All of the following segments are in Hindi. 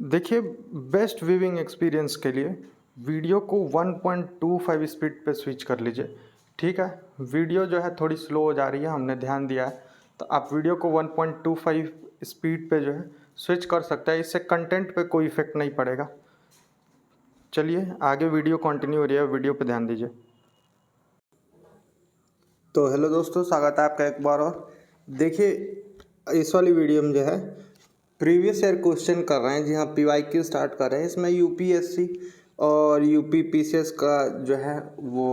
देखिए, बेस्ट व्यूइंग एक्सपीरियंस के लिए वीडियो को 1.25 स्पीड पे स्विच कर लीजिए। ठीक है, वीडियो जो है थोड़ी स्लो हो जा रही है, हमने ध्यान दिया है, तो आप वीडियो को 1.25 स्पीड पे जो है स्विच कर सकते हैं। इससे कंटेंट पे कोई इफेक्ट नहीं पड़ेगा। चलिए आगे वीडियो कंटिन्यू हो रही है, वीडियो पे ध्यान दीजिए। तो हेलो दोस्तों, स्वागत है आपका एक बार और। देखिए, इस वाली वीडियो में जो है प्रीवियस ईयर क्वेश्चन कर रहे हैं। जी हाँ, PYQ स्टार्ट कर रहे हैं। इसमें UPSC और UPPCS का जो है वो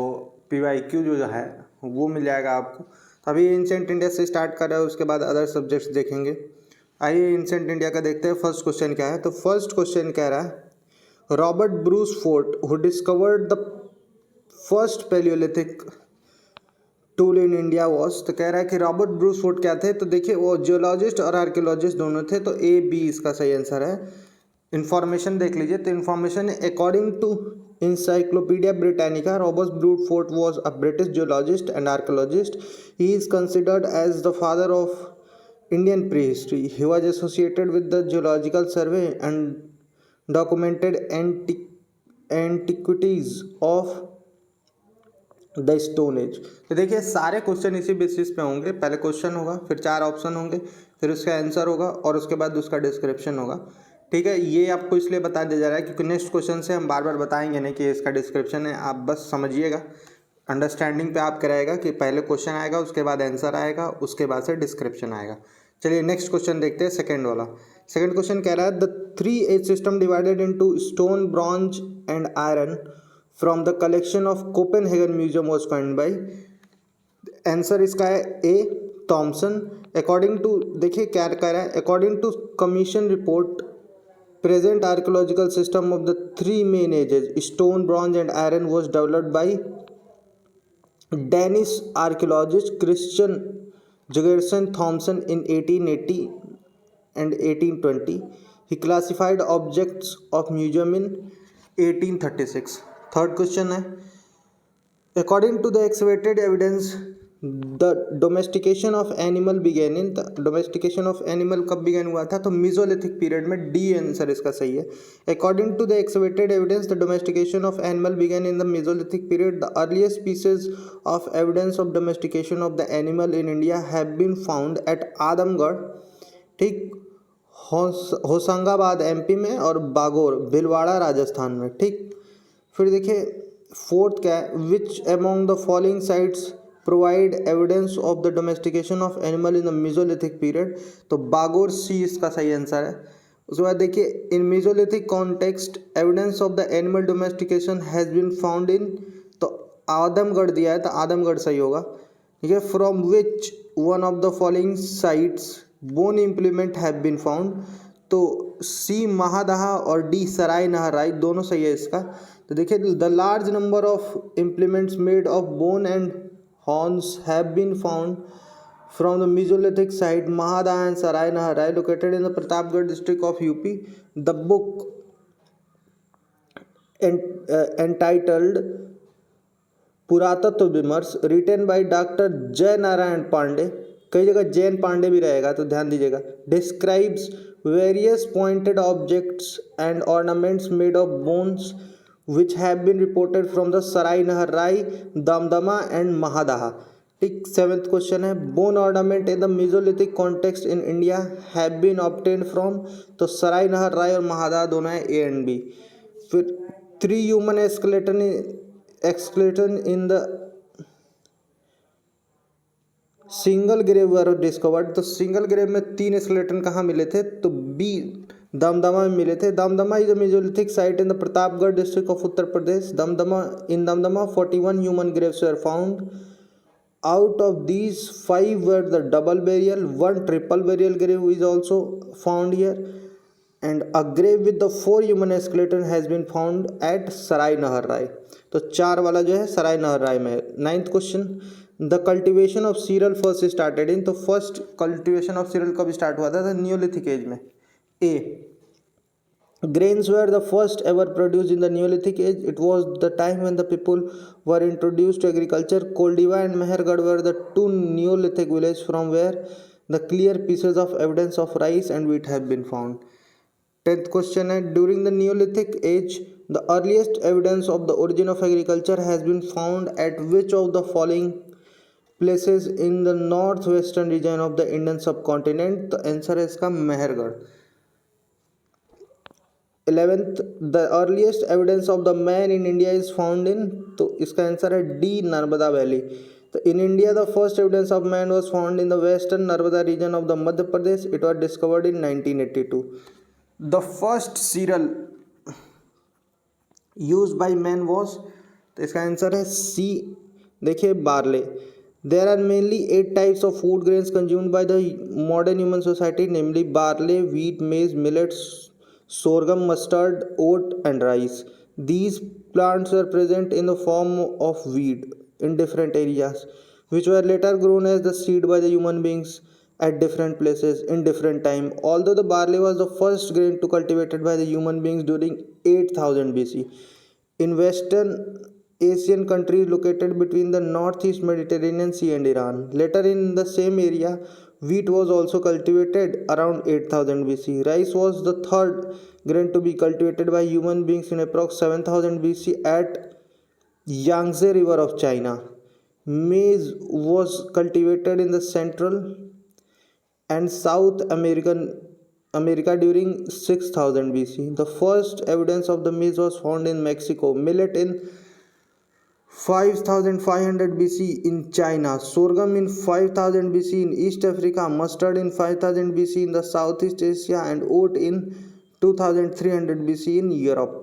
PYQ जो है वो मिल जाएगा आपको। अभी एंशिएंट इंडिया से स्टार्ट कर रहा है, उसके बाद अदर सब्जेक्ट्स देखेंगे। आइए एंशिएंट इंडिया का देखते हैं फर्स्ट क्वेश्चन क्या है। तो फर्स्ट क्वेश्चन कह रहा है Robert Bruce fort who discovered the first Palaeolithic tool in India was. तो कह रहा है कि रॉबर्ट ब्रूस फोर्ट क्या थे। तो देखिए, वो जियोलॉजिस्ट और आर्कियोलॉजिस्ट दोनों थे, तो A B इसका सही आंसर है। इन्फॉर्मेशन देख लीजिए। तो information according to Encyclopaedia Britannica, Robert Bruce Foote was a British geologist and archaeologist. He is considered as the father of Indian prehistory. He was associated with the Geological Survey and documented antiquities of the stone as. तो देखिए, सारे क्वेश्चन इसी बेसिस पे होंगे। पहले क्वेश्चन होगा, फिर 4 ऑप्शन होंगे, फिर उसका आंसर होगा और उसके बाद उसका डिस्क्रिप्शन होगा। ठीक है, ये आपको इसलिए बता दिया जा रहा है क्योंकि नेक्स्ट क्वेश्चन से हम बार बार बताएंगे नहीं कि इसका डिस्क्रिप्शन है। आप बस समझिएगा, अंडरस्टैंडिंग पे आपका रहेगा कि पहले क्वेश्चन आएगा, उसके बाद आंसर आएगा, उसके बाद से डिस्क्रिप्शन आएगा। चलिए नेक्स्ट क्वेश्चन देखते हैं, सेकेंड वाला। सेकेंड क्वेश्चन कह रहा है the 3 age system divided into stone, bronze and iron from the collection of Copenhagen museum was find by. Answer इसका है A थॉमसन। अकॉर्डिंग टू, देखिए क्या कह रहा है, according to commission report present archaeological system of the 3 main ages stone, bronze and iron was developed by Danish archaeologist Christian Jorgensen Thompson in 1880 and 1820. He classified objects of museum in 1836. Third question है, according to the excavated evidence the domestication of animal began in the domestication of animal कब began हुआ था? तो Mesolithic period में। D आंसर इसका सही है। According to the excavated evidence the domestication of animal began in the Mesolithic period. The earliest pieces of evidence of domestication of the animal in India have been found at Adamgarh, ठीक, होशंगाबाद MP में, और बागोर भिलवाड़ा राजस्थान में। ठीक, फिर देखिए फोर्थ क्या है, which among the following sites provide evidence of the domestication of animal in the Mesolithic period. तो बागोर C इसका सही आंसर है। उसके बाद देखिए, in mesolithic context evidence of the animal domestication has been found in, तो आदमगढ़ दिया है तो आदमगढ़ सही होगा। ठीक है, from which one of the following sites bone implement have been found. तो C महादहा और D सराय नहराई दोनों सही है इसका। तो देखिए, the large number of implements made of bone and horns have been found from the mesolithic site Mahadaha and Sarai Nahar Rai located in the Pratapgarh district of UP. The book entitled Puratattva विमर्श रिटन बाय डॉक्टर जय नारायण पांडे, कई जगह जैन पांडे भी रहेगा तो ध्यान दीजिएगा, describes various pointed objects and ornaments made of bones which have been reported from the Sarai Nahar Rai, Damdama and Mahadaha. ठीक, सेवेंथ क्वेश्चन है, bone ornament in the mesolithic context in India have been obtained from. तो सराय नहर राय और महादाहा दोनों है A and B. फिर 3 human skeleton in the single grave were discovered. तो सिंगल ग्रेव में 3 स्केलेटन कहाँ मिले थे? तो B दमदमा में मिले थे। Damdama is a Mesolithic site in the Pratapgarh district of Uttar Pradesh. Damdama 41 human Graves were found. Out of these 5 were the double burial, 1 triple burial grave is also found here, and a grave with the 4 human skeleton has been found at Sarai Nahar Rai. तो 4 वाला जो है सराय नहर राय में है। 9th question, the cultivation of sural first started in. तो फर्स्ट कल्टिवेशन ऑफ सीरल कब स्टार्ट हुआ था? न्यूलिथिक एज में। A. Grains were the first ever produced in the Neolithic age. It was the time when the people were introduced to agriculture. Koldiva and Mehergarh were the 2 Neolithic villages from where the clear pieces of evidence of rice and wheat have been found. 10th question है, during the neolithic age the earliest evidence of the origin of agriculture has been found at which of the following places in the north western region of the Indian subcontinent? तो आंसर है इसका Mehrgarh. 11th, the earliest evidence of the man in India is found in, तो इसका आंसर है डी, नर्मदा वैली। तो in India the first evidence of man was found in the western Narmada region of the Madhya Pradesh. It was discovered in 1982। The first cereal used by man was, तो इसका आंसर है सी, देखिए barley. There are mainly 8 types of food grains consumed by the modern human society, namely barley, wheat, maize, millet, sorghum, mustard, oat and rice. These plants were present in the form of weed in different areas, which were later grown as the seed by the human beings at different places in different time. Although the barley was the first grain to cultivated by the human beings during 8000 BC in Western Asian countries located between the northeast Mediterranean Sea and Iran. Later in the same area, wheat was also cultivated around 8000 BC. Rice was the third grain to be cultivated by human beings in approx 7000 BC at Yangtze River of China. Maize was cultivated in the Central and South America during 6000 BC. The first evidence of the maize was found in Mexico. Millet in 5500 BC in China, sorghum in 5000 BC in East Africa, mustard in 5000 BC in the Southeast Asia, and oat in 2300 BC in Europe.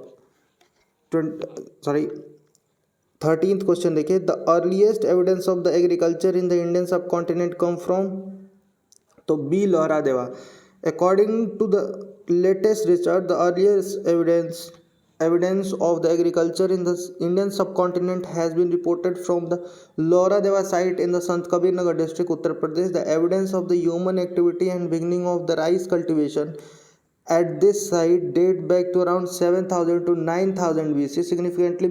13th question देखिए, the earliest evidence of the agriculture in the Indian subcontinent come from, तो B, Lahuradewa. According to the latest research, the earliest evidence of the agriculture in the Indian subcontinent has been reported from the Laura Deva site in the Sant Kabir Nagar district, Uttar Pradesh. The evidence of the human activity and beginning of the rice cultivation at this site date back to around 7000 to 9000 BC, significantly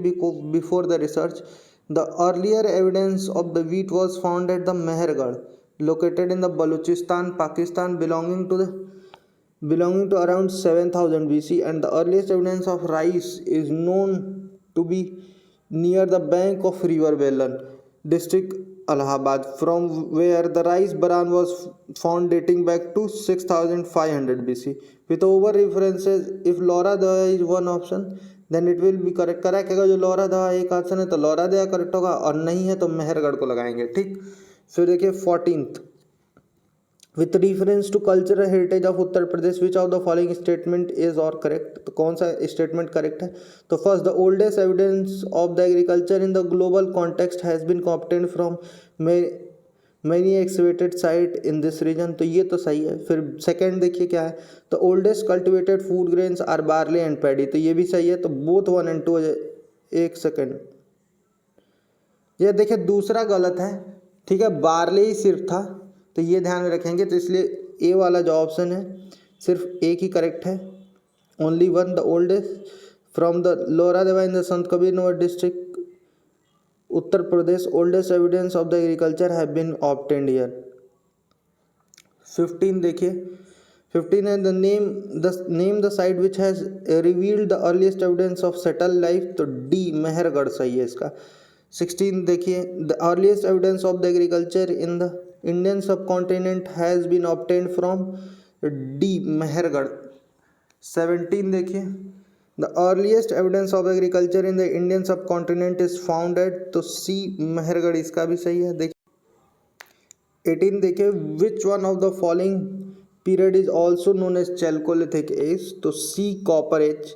before the research. The earlier evidence of the wheat was found at the Mehergarh, located in the Balochistan, Pakistan, belonging to around 7000 BC, and the earliest evidence of rice is known to be near the bank of river Bellan, district Allahabad, from where the rice bran was found dating back to 6500 BC. With over references, if Laura Deva is one option, then it will be correct. Correct है जो लौरा दवा एक ऑप्शन है तो लौरा दवा करेक्ट होगा, और नहीं है तो मेहरगढ़ को लगाएंगे। ठीक, फिर देखिए 14th, with reference to cultural heritage of Uttar Pradesh which of the following statement is और करेक्ट, तो कौन सा स्टेटमेंट करेक्ट है? तो first, the oldest evidence of the agriculture in the global context has been obtained from many excavated site in this region, तो ये तो सही है। फिर सेकंड देखिए क्या है, तो oldest cultivated food grains are barley and paddy, तो ये भी सही है। तो बोथ 1 and 2 एक सेकेंड, ये देखिए दूसरा गलत है, ठीक है, बार्ले ही सिर्फ था, तो ये ध्यान में रखेंगे। तो इसलिए ए वाला जो ऑप्शन है सिर्फ एक ही करेक्ट है, only one, the oldest from the Lahuradewa in the Sant Kabir Nagar district Uttar Pradesh, oldest evidence of the agriculture have been obtained here. 15 देखिए, 15 है name the site which has revealed the earliest evidence of settle life, तो डी, मेहरगढ़ सही है इसका। 16 देखिए, the earliest evidence of the agriculture in the Indian subcontinent has been obtained from, D, Mehrgarh. 17 देखिए, the earliest evidence of agriculture in the Indian subcontinent is found at, तो सी, मेहरगढ़ इसका भी सही है। देखिए 18 देखिए, which one of the following period is also known as chalcolithic age, तो C, copper age.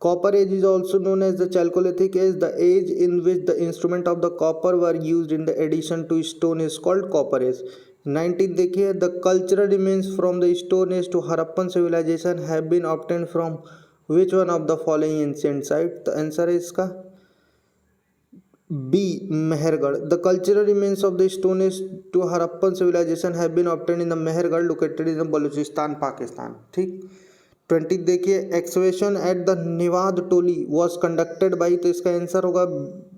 Copper age is also known as the Chalcolithic age. The age in which the instrument of the copper were used in the addition to stone is called Copper age. 19 देखिए, the cultural remains from the Stone Age to Harappan civilization have been obtained from which one of the following ancient site? तो आंसर है इसका B, Mehrgarh. The cultural remains of the Stone Age to Harappan civilization have been obtained in the Mehergarh located in Balochistan, Pakistan। ठीक, 20 देखिए, excavation at the Navdatoli was conducted by, तो इसका आंसर होगा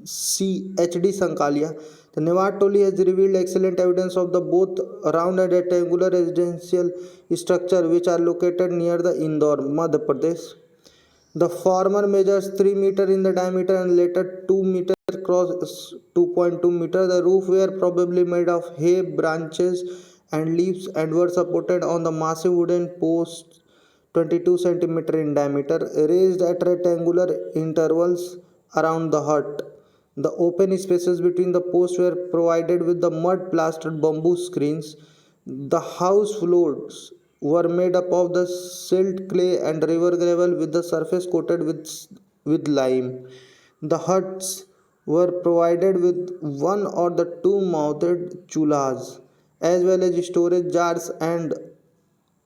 सी, HD Sankalia. The Nevatoli has revealed excellent evidence of the both round and rectangular residential structure which are located near the Indore, Madhya Pradesh. The former measures 3 meter in the diameter and later 2 meter across 2.2 meter. The roof were probably made of hay, branches and leaves and were supported on the massive wooden posts 22 centimeter in diameter, raised at rectangular intervals around the hut. The open spaces between the posts were provided with the mud plastered bamboo screens. The house floors were made up of the silt clay and river gravel with the surface coated with lime. The huts were provided with one or the two mounted chulhas as well as storage jars and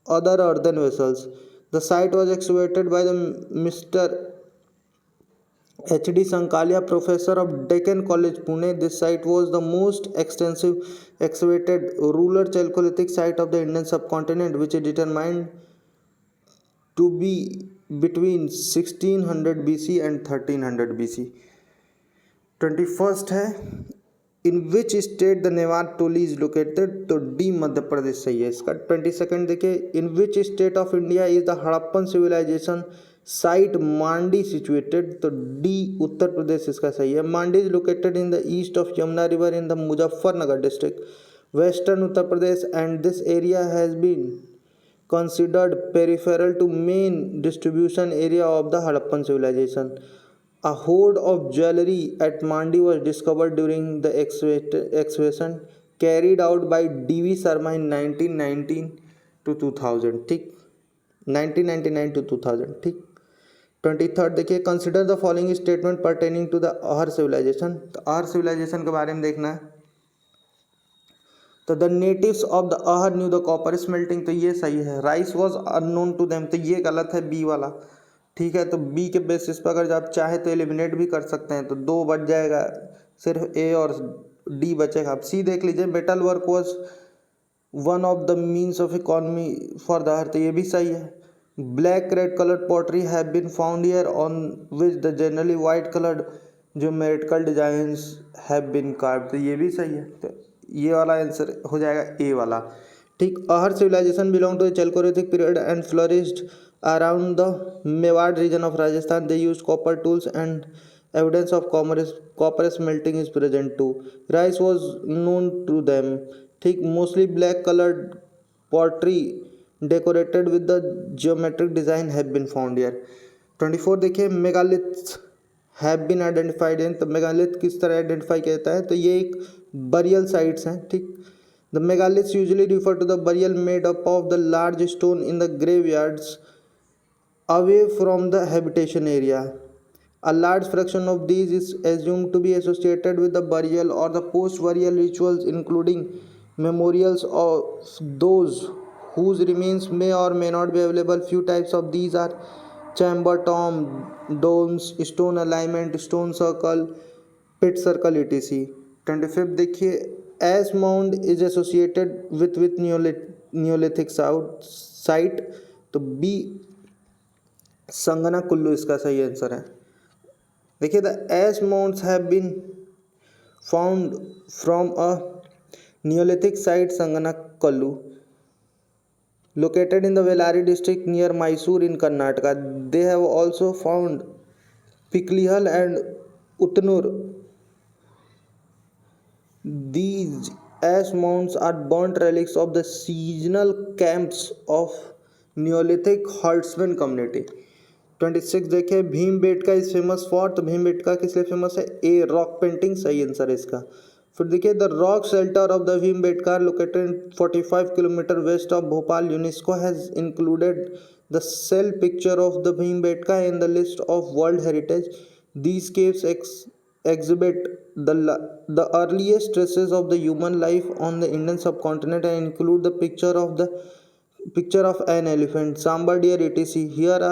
other earthen vessels. The site was excavated by the Mr. H.D. Sankalia, professor of Deccan College, Pune. This site was the most extensive excavated rural Chalcolithic site of the Indian subcontinent, which is determined to be between 1600 BC and 1300 BC. 21st है, in which state the Navdatoli is located, तो डी मध्य प्रदेश सही है इसका। 22nd देखिए, in which state of India is the Harappan civilization site Mandi situated, तो डी उत्तर प्रदेश इसका सही है। Mandi is located in the east of Yamuna river in the Muzaffarnagar district, western Uttar Pradesh, and this area has been considered peripheral to main distribution area of the Harappan civilization. A hoard of jewelry at Mandi was discovered during the excavation carried out by D.V. Sharma in 1919 to 2000, ठीक, 1999 to 2000, ठीक। 23rd देखिए, consider the following statement pertaining to the Ahar civilization, तो अहर सिविलाइजेशन के बारे में देखना है। तो the natives of the Ahar knew the copper smelting, तो ये सही है। Rice was unknown to them, तो ये गलत है बी वाला, ठीक है। तो बी के बेसिस पर अगर आप चाहे तो एलिमिनेट भी कर सकते हैं, तो दो बच जाएगा, सिर्फ ए और डी बचेगा। आप सी देख लीजिए, metal work was one of the means of economy for the earth, तो ये भी सही है। Black red coloured pottery have been found here on which the generally white coloured geometrical designs have been carved, तो ये भी सही है। तो ये वाला आंसर हो जाएगा ए वाला, ठीक। Ahar civilization belong to the chalcolithic period and flourished around the Mewar region of Rajasthan. They use copper tools and evidence of copper smelting is present too. Rice was known to them, ठीक। Mostly black coloured pottery decorated with the geometric design have been found here. 24 देखिए, megaliths have been identified in, तो मेगालिथ किस तरह आइडेंटिफाई किया जाता है, तो ये एक बरियल साइट्स हैं, ठीक। The megaliths usually refer to the burial made up of the large stone in the graveyards away from the habitation area. A large fraction of these is assumed to be associated with the burial or the post-burial rituals, including memorials of those whose remains may or may not be available. Few types of these are chamber tomb, domes, stone alignment, stone circle, pit circle, etc. 25th देखिए, as mound is associated with Neolithic site, तो बी संगना कुल्लू इसका सही आंसर है। देखिए, the ash mounds have been found from a neolithic site Sanganakallu located in the Bellary district near Mysore in Karnataka. They have also found Piklihal and Utnur. These ash mounds are burnt relics of the seasonal camps of Neolithic herdsman community. 26 देखिए, भीमबेटका इज फेमस फॉर, तो भीमबेटका किस लिए फेमस है, ए रॉक पेंटिंग, सही आंसर है इसका। फिर देखिए, the rock shelter of the Bhimbetka located 45 kilometre west of Bhopal. UNESCO has included the cell picture of the Bhimbetka in the list of world heritage. These caves exhibit the earliest traces of the human life on the Indian subcontinent and include the picture of an elephant, sambar deer, etc.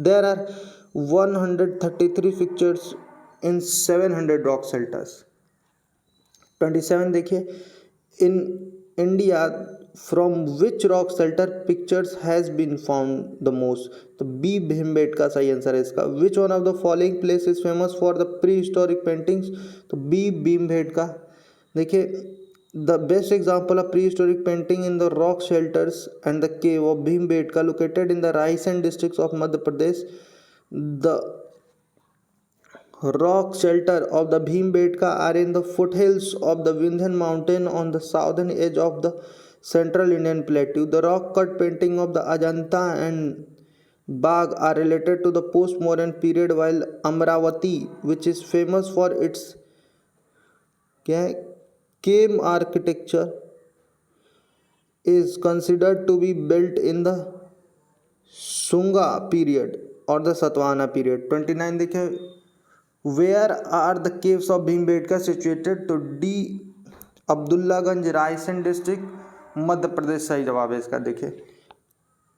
There are 133 pictures in 700 rock shelters. 27 देखिए, in India from which rock shelter pictures has been found the most, तो बी भीमबेटका सही आंसर है इसका। which one of the following place is famous for the prehistoric paintings, तो बी भीमबेटका। देखिए the best example of pre historic painting in the rock shelters and the cave of Bhimbetka located in the Raisen district of Madhya Pradesh. The rock shelter of the Bhimbetka are in the foothills of the Vindhyan mountain on the southern edge of the central Indian plateau. The rock cut painting of the Ajanta and Bagh are related to the post-modern period, while Amravati, which is famous for its cave architecture, is considered to be built in the Shunga period or the Satvana period. 29 देखिए where are the caves of Bhimbetka situated. तो डी अब्दुल्लागंज रायसेन डिस्ट्रिक्ट मध्य प्रदेश सही जवाब है इसका. देखिए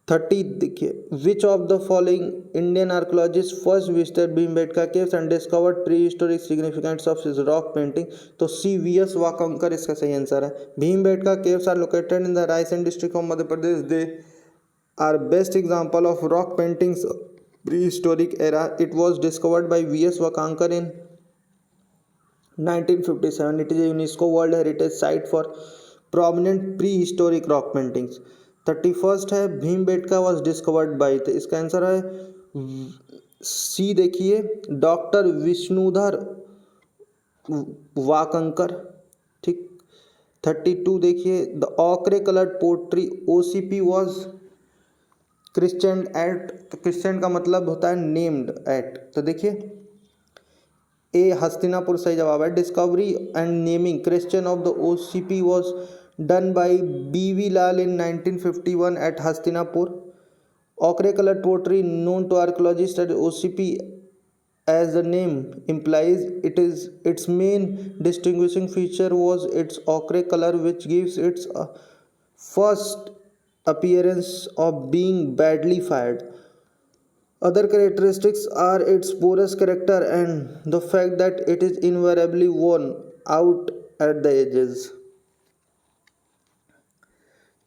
30 देखिए which of the following Indian archaeologist first visited Bhimbetka caves and discovered prehistoric significance of his rock painting. तो सी वी एस वाकंकर इसका सही आंसर है. Bhimbetka caves are located in the Raisen district of Madhya Pradesh. They are best example of rock paintings prehistoric era. It was discovered by V.S. Wakankar in 1957. It is a UNESCO World Heritage Site for prominent prehistoric rock paintings. 31st है भीमबेटका वॉज डिस्कवर्ड बाई. तो इसका आंसर है सी. देखिए डॉक्टर विष्णुधर वाकंकर. ठीक. 32 देखिए the ochre coloured pottery OCP was christened at. तो क्रिश्चियन का मतलब होता है नेम्ड एट. तो देखिए ए हस्तिनापुर सही जवाब है. Discovery and naming christened of the OCP was done by BV Lal in 1951 at Hastinapur. Ochre coloured pottery known to archaeologists at OCP as the name implies. Its main distinguishing feature was its ochre color, which gives its first appearance of being badly fired. Other characteristics are its porous character and the fact that it is invariably worn out at the edges.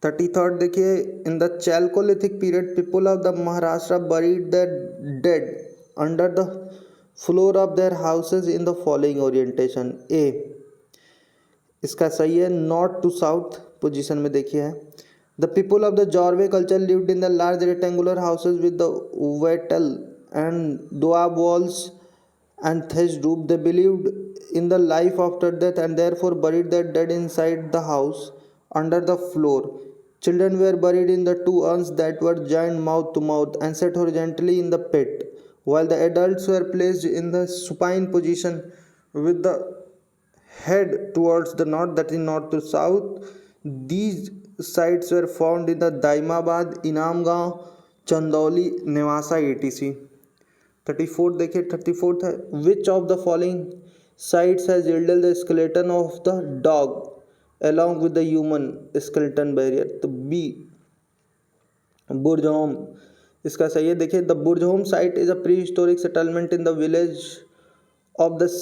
33rd देखिए in the Chalcolithic period people of the Maharashtra buried their dead under the floor of their houses in the following orientation. A इसका सही है नॉर्थ टू साउथ पोजीशन में. देखिए है The people of the Jorwe culture lived in the large rectangular houses with the wattle and doab walls and thatched roof. They believed in the life after death and therefore buried their dead inside the house under the floor. Children were buried in the two urns that were joined mouth to mouth and set horizontally in the pit, while the adults were placed in the supine position with the head towards the north, that is north to south. These sites were found in the Daimabad, Inamgaon, Chandauli, Nevasa etc. 34 देखिए 34th है which of the following sites has yielded the skeleton of the dog along with the human skeleton barrier. तो B बुर्जहोम इसका सही है. देखिए the Burzahom site is a pre historic settlement in the village of the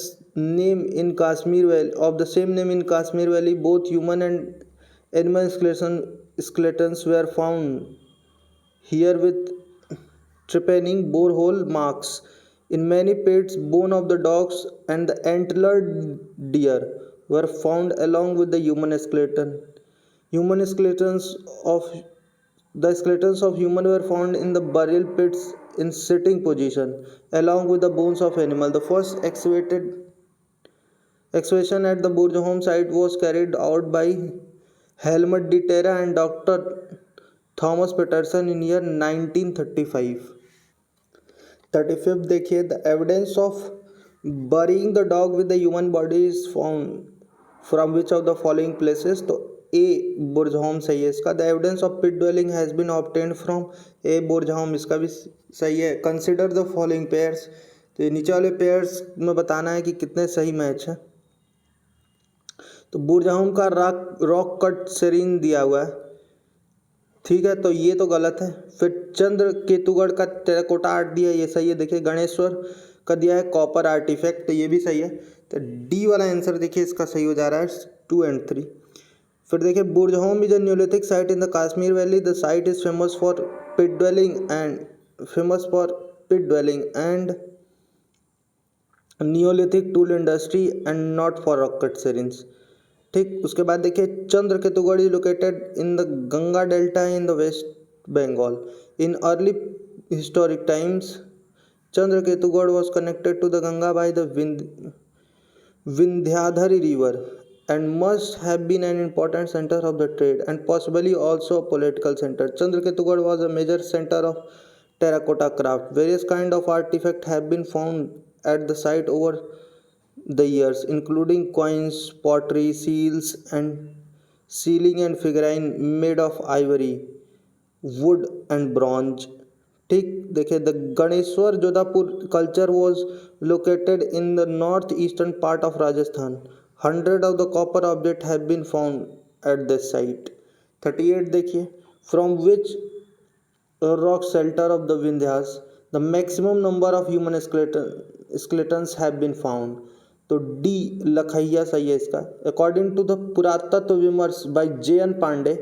name in Kashmir Valley of the same name in Kashmir Valley. Both human and animal skeletons were found here with trepanning borehole marks. In many pits, bone of the dogs and the antlered deer were found along with the human skeleton. Human skeletons of The skeletons of humans were found in the burial pits in sitting position, along with the bones of animals. The first excavation at the Burjholm site was carried out by Helmut de Terra and Dr. Thomas Peterson in year 1935. 35th देखिए the evidence of burying the dog with the human body is found from which of the following places. तो ए बुर्जहोम सही है इसका. The evidence of pit dwelling has been obtained from A Burzahom इसका भी सही है. Consider the following pairs. तो ये नीचे वाले पेयर्स में बताना है कि कितने सही मैच है. तो बुर्जहोम का रॉक कट सेरीन दिया हुआ है. ठीक है तो ये तो गलत है. फिर चंद्र केतुगढ़ का टेराकोटा आर्ट दिया है ये सही है. देखिए गणेश्वर का दिया है कॉपर आर्टिफैक्ट तो ये भी सही है. तो डी वाला आंसर देखिए इसका सही हो जा रहा है 2 and 3. फिर देखिए Burzahom is a neolithic site in the Kashmir valley. The site is famous for pit dwelling and neolithic tool industry and not for rock cut shrines. ठीक। उसके बाद देखिए Chandraketugarh is located in the Ganga delta in the west Bengal. In early historic times Chandraketugarh was connected to the Ganga by the Vindhyadhari river and must have been an important center of the trade and possibly also a political center. Chandraketugarh was a major center of terracotta craft. Various kinds of artifacts have been found at the site over the years, including coins, pottery, seals, and sealing and figurine made of ivory, wood and bronze. ठीक। देखिए the Ganeshwar Jodhpura culture was located in the north eastern part of Rajasthan. 100 of the copper object have been found at this site. 38 देखिए from which rock shelter of the Vindhyas the maximum number of human skeletons have been found. तो डी लखैया सही है इसका। According to the Puratattva Vimarsh by J.N. Pandey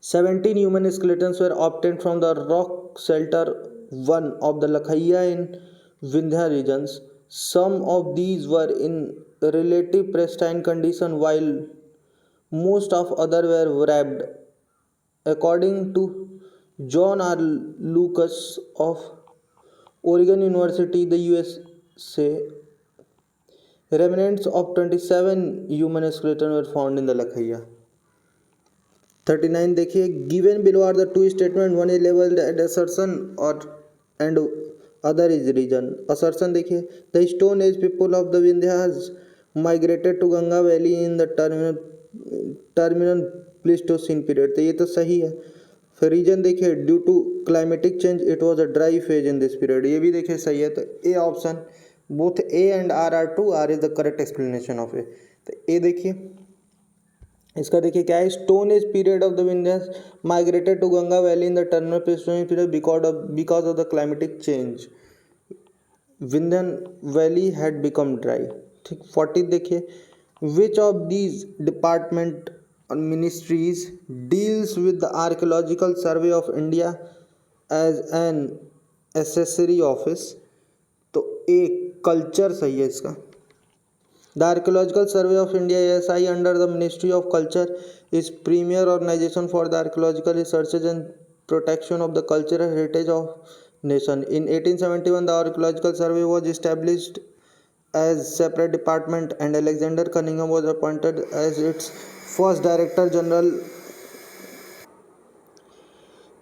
17 human skeletons were obtained from the rock shelter 1 of the Lakhaiya in Vindhya regions. Some of these were in relative pristine condition while most of others were wrapped. According to John R. Lucas of Oregon University, the USA, remnants of 27 human skeletons were found in the Lakhaiya. 39 देखिए given below are the two statement, one is labelled at assertion और and other is reason. Assertion देखिए the stone age people of the Vindhyas migrated to Ganga valley in the terminal pleistocene period. तो ये तो सही है। फिर रीजन देखिए due to climatic change it was a dry phase in this period, ये भी देखिए सही है। तो A option both A and are are true, R is the correct explanation of A. तो ए देखिए इसका देखिए क्या है, stone age period of the Vindhyas migrated to Ganga valley in the terminal pleistocene period because of the climatic change Vindhyan valley had become dry. ठीक। 40 देखिए विच ऑफ दीज डिपार्टमेंट और ministries deals with the archaeological survey of India as an accessory office. तो एक कल्चर सही है इसका। The Archaeological Survey of India ASI under the Ministry of Culture is premier organization for the archaeological researches and protection of the cultural heritage of nation. In 1871 the Archaeological Survey was established as separate department and Alexander Cunningham was appointed as its first Director General.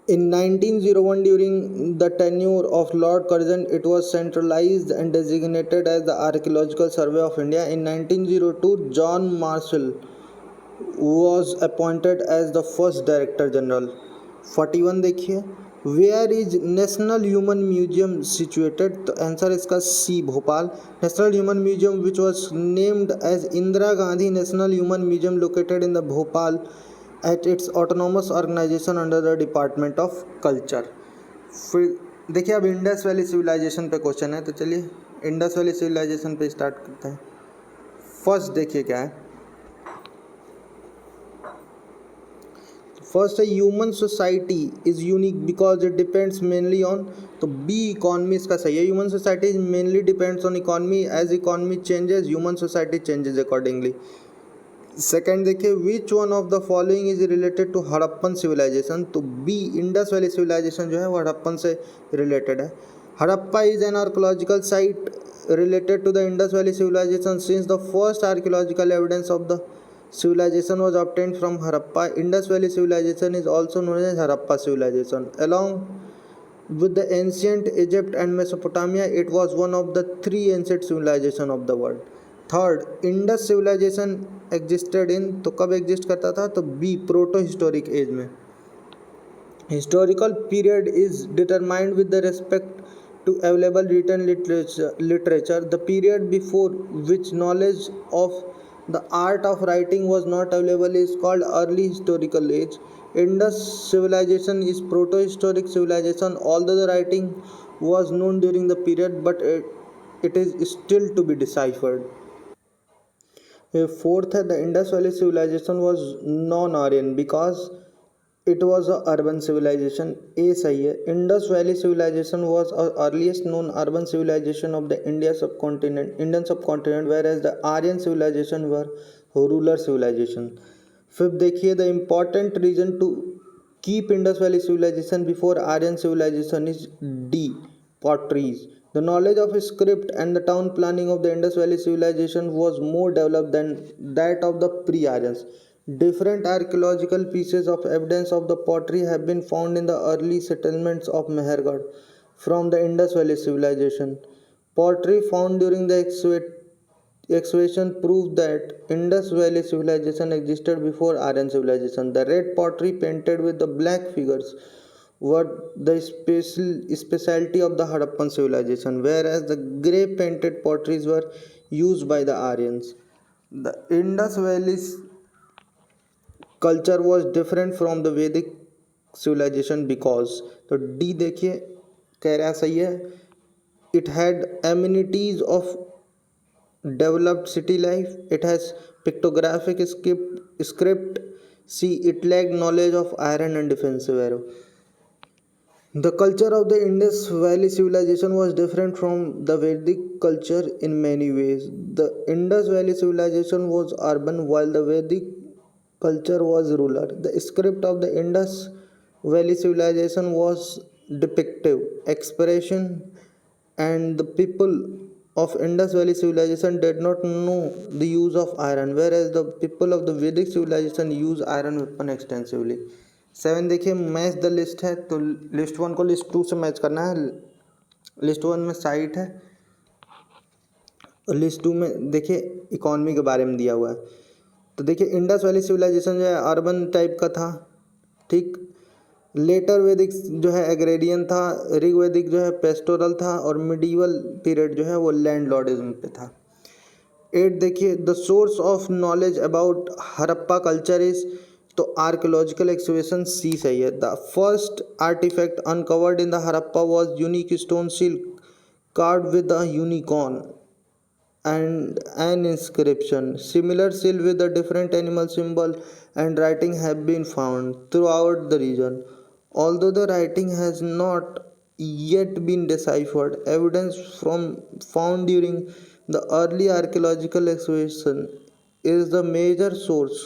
In 1901, during the tenure of Lord Curzon, it was centralized and designated as the Archaeological Survey of India. In 1902, John Marshall was appointed as the first Director General. 41 देखिए where is national human museum situated. तो आंसर इसका C Bhopal. National human museum which was named as Indira Gandhi national human museum located in the Bhopal at its autonomous organization under the Department of Culture. फिर देखिए अब इंडस वैली सिविलाइजेशन पे क्वेश्चन है, तो चलिए इंडस वैली सिविलाइजेशन पे स्टार्ट करते हैं। फर्स्ट देखिए क्या है, फर्स्ट है human society is unique because it depends mainly on. तो बी इकॉनमी इसका सही है। Human society is mainly depends on economy, as economy changes human society changes accordingly. Second देखिए which one of the following is related to Harappan civilisation. तो बी इंडस वैली सिविलाइजेशन जो है वो हड़प्पन से रिलेटेड है। Harappa is an archaeological site related to the Indus valley civilization since the first archaeological evidence of the civilization was obtained from Harappa. Indus Valley civilization is also known as Harappa civilization. Along with the ancient Egypt and Mesopotamia, it was one of the three ancient civilizations of the world. Third Indus civilization existed in, तो कब एग्जिस्ट करता था, तो बी प्रोटो हिस्टोरिक एज में। Historical period is determined with the respect to available written literature. The period before which knowledge of the art of writing was not available is called early historical age. Indus civilization is proto-historic civilization, although the writing was known during the period, but it is still to be deciphered. Fourth है the Indus Valley civilization was non-Aryan because it was a urban civilization. A सही है। Indus Valley civilization was the earliest known urban civilization of the Indian subcontinent, whereas the Aryan civilization were rural civilization. फिर देखिए the important reason to keep Indus valley civilization before Aryan civilization is D potteries. The knowledge of script and the town planning of the Indus Valley civilization was more developed than that of the pre-Aryans. Different archaeological pieces of evidence of the pottery have been found in the early settlements of Mehergarh from the Indus Valley civilization. Pottery found during the excavation proved that Indus Valley civilization existed before Aryan civilization. The red pottery painted with the black figures were the specialty of the Harappan civilization, whereas the grey painted potteries were used by the Aryans. The Indus Valley's culture was different from the Vedic civilization because तो D देखिए कह रहा सही है, it had amenities of developed city life, it has pictographic script, see it lacked knowledge of iron and defensive arrow. The culture of the Indus Valley civilization was different from the Vedic culture in many ways. The Indus Valley civilization was urban while the Vedic culture was rural. The script of the Indus Valley civilization was depictive expression, and the people of Indus Valley civilization did not know the use of iron, whereas the people of the Vedic civilization use iron weapon extensively. 7 देखिए मैच द लिस्ट है, तो लिस्ट 1 को लिस्ट 2 से मैच करना है। लिस्ट 1 में साइट है और लिस्ट 2 में देखिए इकोनॉमी के बारे में दिया हुआ है। तो देखिए इंडस वैली सिविलाइजेशन जो है अर्बन टाइप का था, ठीक। लेटर वैदिक जो है एग्रेरियन था, ऋग्वैदिक जो है पेस्टोरल था और मिडीवल पीरियड जो है वो लैंडलॉर्डिज्म पे था। 8 देखिए the source of knowledge about Harappa culture is, तो आर्कियोलॉजिकल एक्सकवेशन सी सही है। The first artefact uncovered in the Harappa was unique stone seal card with the unicorn and an inscription. Similar seal with a different animal symbol and writing have been found throughout the region. Although the writing has not yet been deciphered, evidence from found during the early archaeological excavation is the major source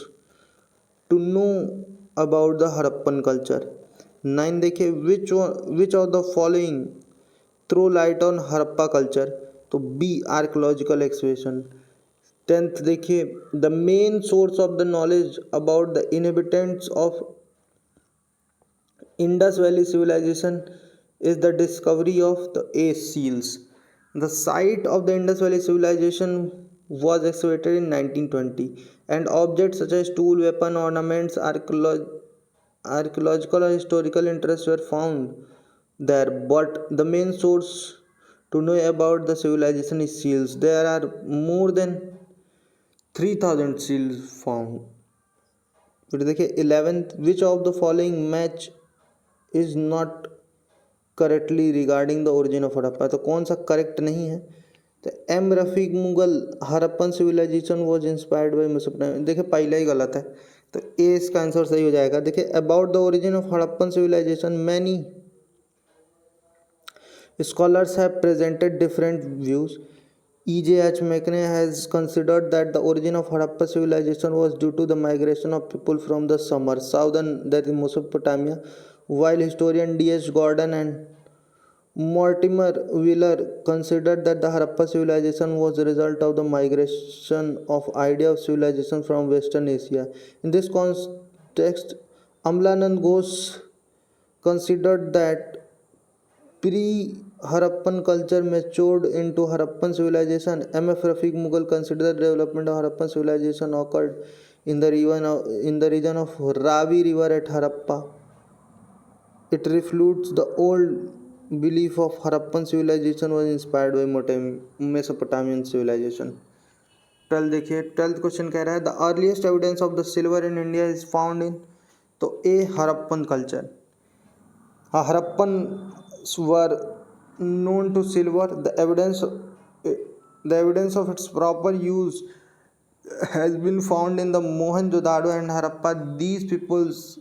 to know about the Harappan culture. 9 देखिए which of the following throw light on Harappa culture, तो बी आर्कियोलॉजिकल एक्सकवेशन। 10th देखिए the main source of the knowledge about the inhabitants of Indus valley civilisation is the discovery of the age seals. The site of the Indus valley civilisation was excavated in 1920 and objects such as tool, weapon, ornaments, archaeological or historical interests were found there, but the main source to know about the civilization is seals. There are more than 3000 seals found. फिर देखिए 11th which of the following match is not correctly regarding the origin of Harappa, तो कौन सा करेक्ट नहीं है, तो M Rafiq Mughal Harappan civilization was inspired by Mesopotamia, देखिए पहला ही गलत है, तो ए इसका आंसर सही हो जाएगा। देखिए about the origin of Harappan civilization many scholars have presented different views. E.J.H. McNay has considered that the origin of Harappa civilization was due to the migration of people from the Sumer, southern, that is Mesopotamia, while historian D.H. Gordon and Mortimer Wheeler considered that the Harappa civilization was a result of the migration of idea of civilization from Western Asia. In this context, Amlanand Ghosh considered that pre-Harappan culture matured into Harappan civilization. M.F. Rafiq Mughal considered the development of Harappan civilization occurred in the region of Ravi River at Harappa. It refutes the old belief of Harappan civilization was inspired by Mesopotamian civilization. 12 देखिए 12th क्वेश्चन कह रहा है the earliest evidence of the silver in India is found in, तो ए हड़प्पन कल्चर। हाँ Harappan were known to silver. The evidence of its proper use has been found in the Mohenjo-daro and Harappa. These peoples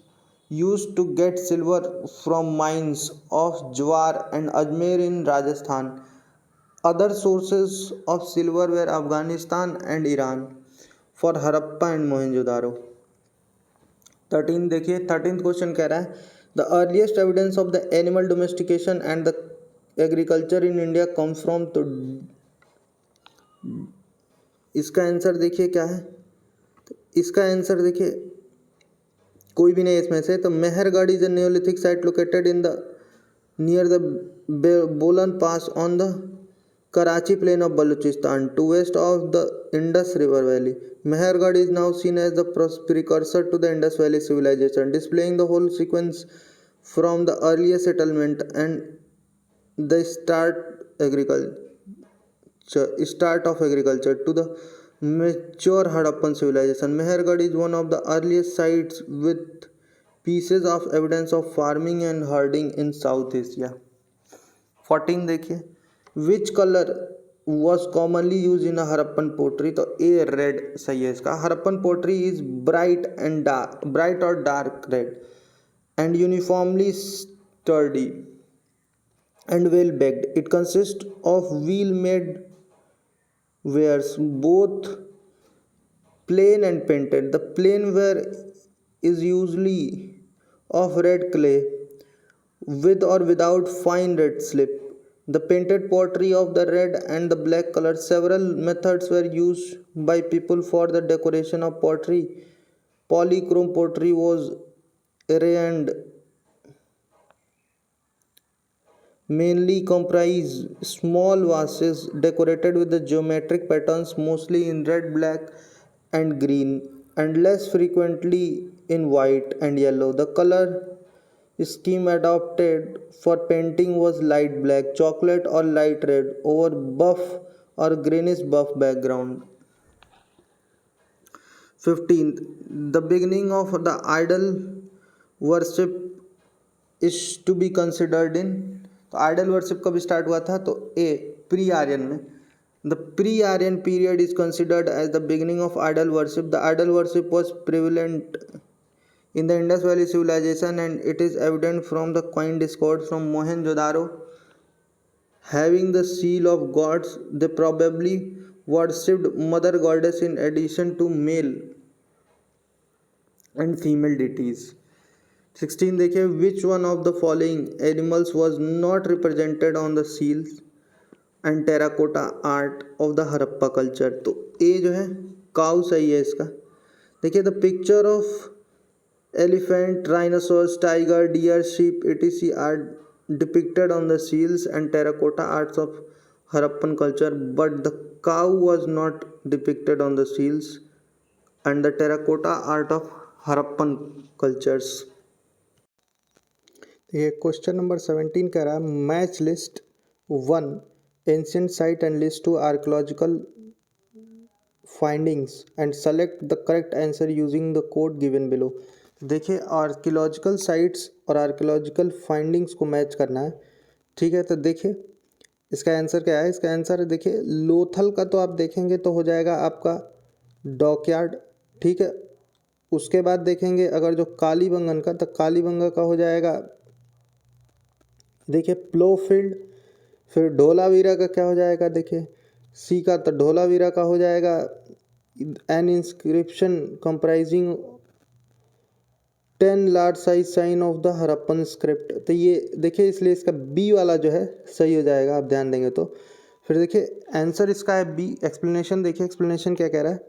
used to get silver from mines of Jawar and Ajmer in Rajasthan. Other sources of silver were Afghanistan and Iran. For Harappa and Mohenjodaro. 13 देखिए, 13th क्वेश्चन कह रहा है the earliest evidence of the animal domestication and the agriculture in India comes from. तो इसका आंसर देखिए क्या है, तो इसका आंसर देखिए कोई भी नहीं इसमें से। तो Mehrgarh is a neolithic site located in the near the Bolan pass on the Karachi plain of Balochistan to west of the Indus River Valley. Mehergarh is now seen as the precursor to the Indus Valley civilization, displaying the whole sequence from the earliest settlement and the start of agriculture to the mature Harappan civilization. Mehergarh is one of the earliest sites with pieces of evidence of farming and herding in South Asia. 14 देखिए, which colour was commonly use in Harappan pottery. तो ए रेड सही है इसका। हरप्पन पोट्री इज ब्राइट और dark red and uniformly sturdy and well baked. It consist of wheel made wares both plain and painted. The plain ware is usually of red clay with or without fine red slip. The painted pottery of the red and the black color. Several methods were used by people for the decoration of pottery. Polychrome pottery was rare and mainly comprise small vases decorated with the geometric patterns, mostly in red, black, and green, and less frequently in white and yellow. The color scheme adopted for painting was light black, chocolate, or light red over buff or greenish buff background. 15th, the beginning of the idol worship is to be considered in। तो आइडल वर्शिप कब स्टार्ट हुआ था, तो ए प्री आर्यन में। The pre Aryan period is considered as the beginning of idol worship. The idol worship was prevalent in the Indus Valley civilization and it is evident from the coin discovered from Mohenjo-daro having the seal of gods. They probably worshipped mother goddess in addition to male and female deities. 16 देखिए, which one of the following animals was not represented on the seals and terracotta art of the Harappa culture। तो ए जो है काउ सही है इसका। देखिए, the picture of elephant, rhinoceros, tiger, deer, sheep, etc. are depicted on the seals and terracotta arts of Harappan culture, but the cow was not depicted on the seals and the terracotta art of Harappan cultures। ये क्वेश्चन नंबर 17 कह रहा है match list 1 ancient site and list 2 archaeological findings and select the correct answer using the code given below. देखिए, आर्कियोलॉजिकल साइट्स और आर्कियोलॉजिकल फाइंडिंग्स को मैच करना है, ठीक है। तो देखिए इसका आंसर क्या है, इसका आंसर देखिए लोथल का तो आप देखेंगे तो हो जाएगा आपका डॉकयार्ड, ठीक है। उसके बाद देखेंगे अगर जो कालीबंगन का, तो कालीबंगा का हो जाएगा देखिए प्लोफील्ड। फिर ढोलावीरा का क्या हो जाएगा, देखिए सी का तो ढोलावीरा का हो जाएगा an inscription comprising 10 large size sign of the Harappan script. तो ये देखिए इसलिए इसका बी वाला जो है सही हो जाएगा, आप ध्यान देंगे तो। फिर देखिए आंसर इसका है बी। एक्सप्लेनेशन देखिए, एक्सप्लेनेशन क्या कह रहा है,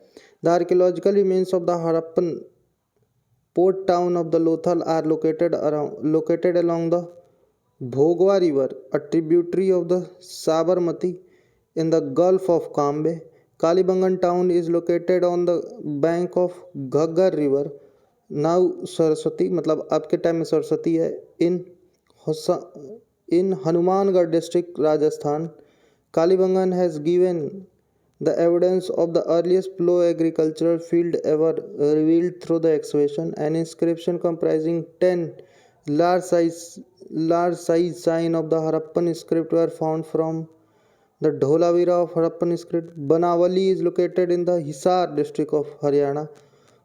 the archaeological remains of the Harappan port town of the Lothal are located along the Bhogava river, a tributary of the Sabarmati in the Gulf of Kambe. Kalibangan town is located on the bank of Ghaggar river. Now Saraswati, मतलब अब के टाइम में सरस्वती है, in Hanumangarh district Rajasthan. Kalibangan has given the evidence of the earliest plough agricultural field ever revealed through the excavation. An inscription comprising 10 large size sign of the Harappan script were found from the Dholavira of Harappan script. Banawali is located in the Hisar district of Haryana,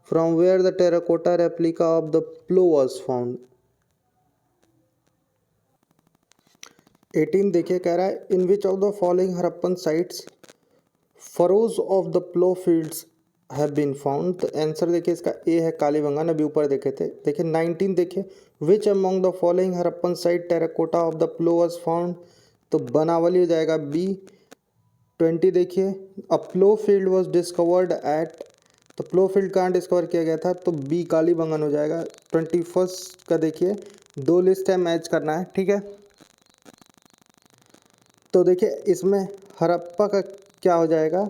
from where the terracotta replica of the plough was found। 18 देखिए कह रहा है in which of the following Harappan sites furrows of the plough fields have been found. तो आंसर देखिए इसका ए है कालीबंगन, अभी ऊपर देखे थे। देखिए 19 देखिए, which among the following Harappan site terracotta of the plough was found, तो बनावली हो जाएगा बी। 20 देखिए, a plough field was discovered at, तो प्लो फील्ड कहाँ डिस्कवर किया गया था, तो बी कालीबंगन हो जाएगा। 21 का देखिए, दो लिस्ट है, मैच करना है, ठीक है। तो देखिए इसमें हड़प्पा का क्या हो जाएगा,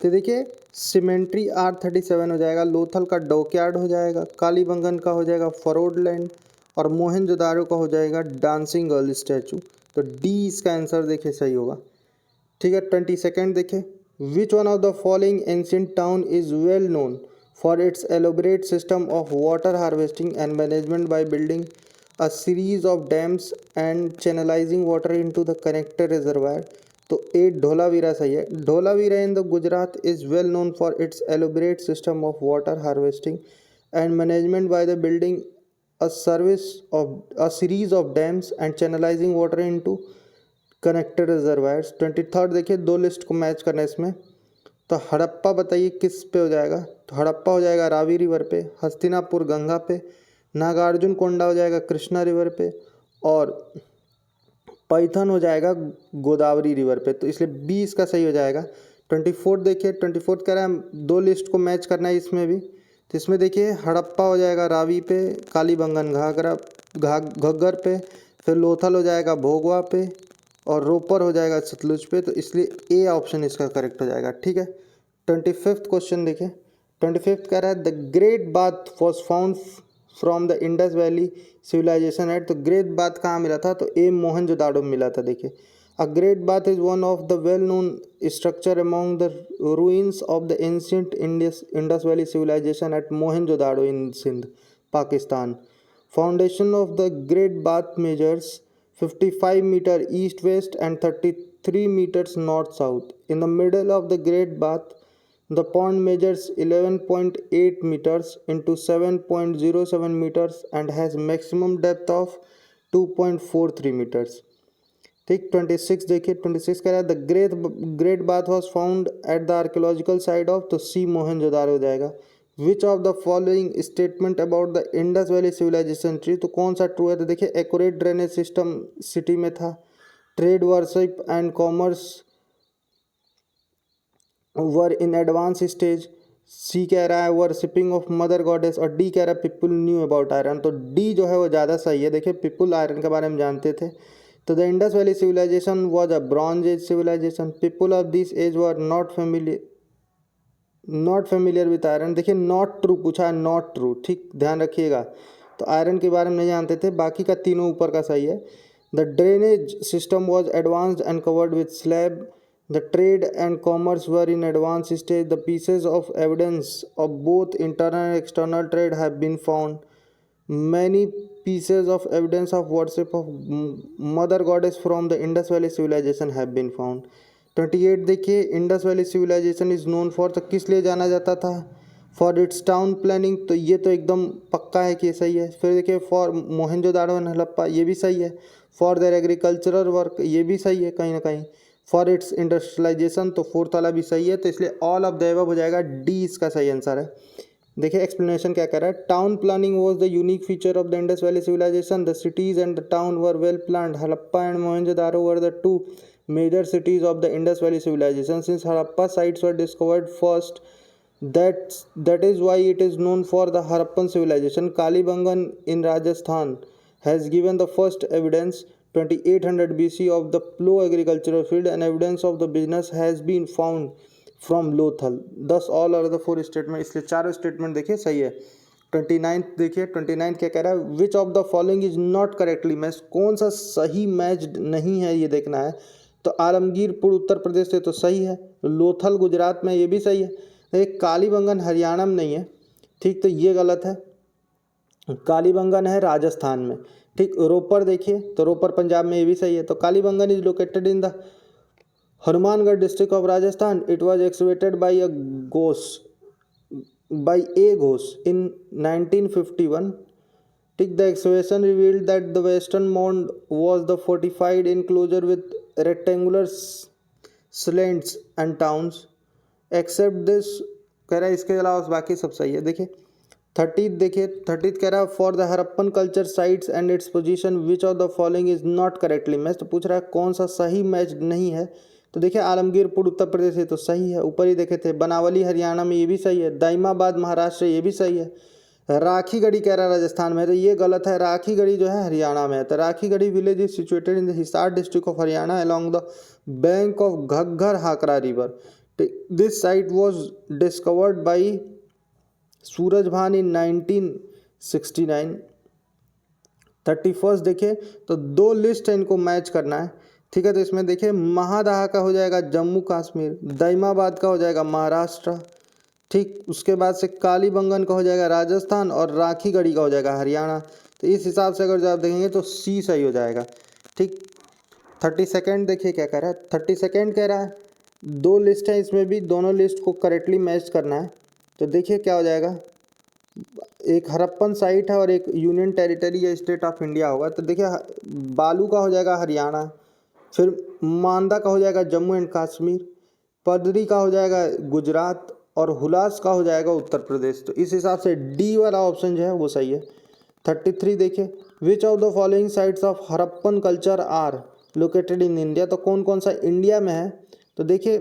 तो देखिए सीमेंट्री R37 हो जाएगा, लोथल का डॉकयार्ड हो जाएगा, कालीबंगन का हो जाएगा फरोड लैंड, और मोहनजोदारो का हो जाएगा डांसिंग गर्ल स्टैचू। तो डी इसका आंसर देखिए सही होगा, ठीक है। 22 देखिए, which one of the following ancient town is well known for its elaborate system of water harvesting and management by building a series of dams and channelizing water into the connected reservoir। तो ए ढोलावीरा सही है। Dholavira in the Gujarat is well known for its elaborate system of water harvesting and management by the building a service of a series of dams and channelising water into connected reservoirs. 23 देखिए, दो लिस्ट को मैच करना है इसमें। तो हड़प्पा बताइए किस पे हो जाएगा, तो हड़प्पा हो जाएगा रावी रिवर पे, हस्तिनापुर गंगा पे, नागार्जुन कोंडा हो जाएगा कृष्णा रिवर पे, और पैथन हो जाएगा गोदावरी रिवर पे। तो इसलिए बी इसका सही हो जाएगा। 24 देखिए, 24 कह रहा है दो लिस्ट को मैच करना है इसमें भी। तो इसमें देखिए हड़प्पा हो जाएगा रावी पे, कालीबंगन घग्गर पे, फिर लोथल हो जाएगा भोगवा पे, और रोपर हो जाएगा सतलुज पे। तो इसलिए ए ऑप्शन इसका करेक्ट हो जाएगा, ठीक है। 25 क्वेश्चन देखिए, 25 कह रहा है the great bath was found from the Indus valley civilisation at. तो ग्रेट बाथ कहाँ मिला था, तो ए मोहनजोदाड़ो में मिला था। देखिए, a great bath is one of the well known structure among the ruins of the ancient Indus valley civilisation at Mohenjodaro in Sindh Pakistan. Foundation of the great bath measures 55 metre east west and 33 meters north south. In the middle of the Great Bath, the pond measures 11.8 meters into 7.07 meters and has maximum depth of 2.43 meters। ठीक। 26 देखिए, 26 कह रहा है the great bath was found at the archaeological site of, तो सी मोहनजोदारो हो जाएगा। Which of the following statement about the Indus valley civilisation true, तो कौन सा ट्रू है, तो देखिए एक्यूरेट ड्रेनेज सिस्टम सिटी में था, trade worship and commerce were in advance stage, C कह रहा है वर्शिपिंग ऑफ मदर गॉडेस, और डी कह रहा है पीपुल न्यू अबाउट आयरन। तो डी जो है वो ज़्यादा सही है। देखिए पीपुल आयरन के बारे में जानते थे। तो the Indus valley civilisation was a bronze age civilisation, people of this age were not familiar with iron. देखिए नॉट ट्रू पूछा है, नॉट ट्रू, ठीक, ध्यान रखिएगा। तो आयरन के बारे में नहीं जानते थे, बाकी का तीनों ऊपर का सही है। The drainage system was advanced and covered with slab, the trade and commerce were in advanced stage, the pieces of evidence of both internal and external trade have been found, many pieces of evidence of worship of mother goddess from the Indus Valley civilization have been found। 28 देखिए, Indus valley civilisation is known for, तो किस लिए जाना जाता था, फॉर इट्स टाउन प्लानिंग, तो ये तो एकदम पक्का है कि ये सही है। फिर देखिए फॉर मोहनजोदाड़ो एंड हड़प्पा, ये भी सही है। फॉर देयर एग्रीकल्चरल वर्क, ये भी सही है कहीं ना कहीं। फॉर इट्स इंडस्ट्रियलाइजेशन, तो फोर्थ वाला भी सही है। तो इसलिए ऑल ऑफ द एबव हो जाएगा, डी इसका सही आंसर है। देखिए एक्सप्लेनेशन क्या कह रहा है, town planning was the unique feature of the Indus valley civilisation, the cities and the town were well planned, Harappa and Mohenjodaro were the two major cities of the Indus Valley civilization, since Harappa sites were discovered first, that is why it is known for the Harappan civilization। Kalibangan in Rajasthan has given the first evidence 2800 BC of the plough agricultural field, and evidence of the business has been found from Lothal। thus all are the four statement, इसलिए चारों स्टेटमेंट देखिए सही है। 29 देखिए, 29 क्या कह रहा है, which of the following is not correctly match, कौन सा सही मैच नहीं है ये देखना है। तो आलमगीरपुर उत्तर प्रदेश से तो सही है, लोथल गुजरात में, ये भी सही है। एक कालीबंगन हरियाणा में नहीं है, ठीक, तो ये गलत है। कालीबंगन है राजस्थान में, ठीक। रोपर देखिए, तो रोपर पंजाब में, ये भी सही है। तो Kalibangan is located in the Hanumangarh district of Rajasthan, it was excavated by A Ghosh in 1951, ठीक। The excavation revealed that the western mound was the fortified enclosure with rectangular slants and towns. Except this, कह रहा है इसके अलावा बाकी सब सही है। देखिए 30 देखिए 30 कह रहा है for the Harappan culture sites and its position which of the following is not correctly match. तो पूछ रहा है कौन सा सही मैच नहीं है। तो देखिए आलमगीरपुर उत्तर प्रदेश है तो सही है, ऊपर ही देखे थे। बनावली हरियाणा में ये भी सही है। दाइमाबाद महाराष्ट्र ये भी सही है। राखीगढ़ी कह रहा है राजस्थान में, तो ये गलत है। राखीगढ़ी जो है हरियाणा में है। तो Rakhigarhi village is situated in the Hisar district of Haryana along the bank of Ghaggar Hakra river. This site was discovered by Surajbhan in 1969। 31 देखिए तो दो लिस्ट है, इनको मैच करना है, ठीक है। तो इसमें देखिए महादाह का हो जाएगा जम्मू कश्मीर, दाइमाबाद का हो जाएगा महाराष्ट्र, ठीक। उसके बाद से कालीबंगन का हो जाएगा राजस्थान और राखीगढ़ी का हो जाएगा हरियाणा। तो इस हिसाब से अगर जवाब देखेंगे तो सी सही हो जाएगा, ठीक। 32 देखिए क्या कह रहा है। 32 कह रहा है दो लिस्ट है, इसमें भी दोनों लिस्ट को करेक्टली मैच करना है। तो देखिए क्या हो जाएगा, एक हरप्पन साइट है और एक यूनियन टेरिटरी या स्टेट ऑफ इंडिया होगा। तो देखिए बालू का हो जाएगा हरियाणा, फिर मांदा का हो जाएगा जम्मू एंड कश्मीर, पदरी का हो जाएगा गुजरात और हुलास का हो जाएगा उत्तर प्रदेश। तो इस हिसाब से डी वाला ऑप्शन जो है वो सही है। 33 देखिए which of the following sites of Harappan culture are located in India. तो कौन कौन सा इंडिया में है। तो देखिए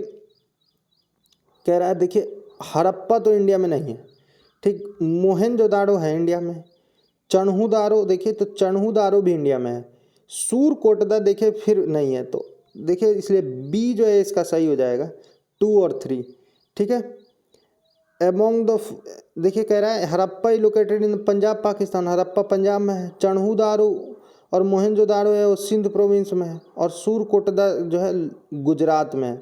कह रहा है देखिए हड़प्पा तो इंडिया में नहीं है, ठीक। मोहनजोदाड़ो है इंडिया में। चन्हूदारो देखिए तो चन्हूदारो भी इंडिया में है। सूरकोटदा देखिए फिर नहीं है। तो देखिए इसलिए बी जो है इसका सही हो जाएगा 2 और 3, ठीक है। एमोंग द देखिए कह रहा है हड़प्पा इज लोकेटेड इन पंजाब पाकिस्तान। हड़प्पा पंजाब में है। चन्हूदारो और मोहनजोदाड़ो है वो सिंध प्रोविंस में है और सूरकोटदा जो है गुजरात में है।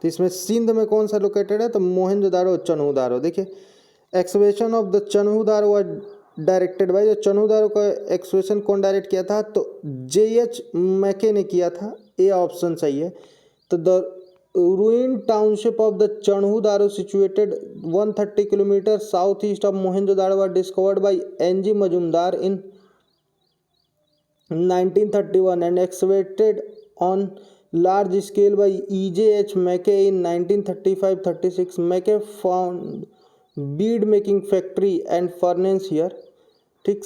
तो इसमें सिंध में कौन सा लोकेटेड है, तो मोहनजोदाड़ो और चन्हूदारो। देखिए एक्सवेशन ऑफ द चन्हूदारो व डायरेक्टेड बाय, जो चन्हूदारो का एक्सवेशन कौन डायरेक्ट किया था, तो J.H. मैके ने किया था। ए ऑप्शन सही है। तो the ruin township of the Chanhudaro situated 130 kilometre south east of Mohenjodaro were discovered by N.G. Majumdar in 1931 and excavated on large scale by E.J.H. Mackay in 1935-36. Mackay found bead making factory and furnace here, ठीक।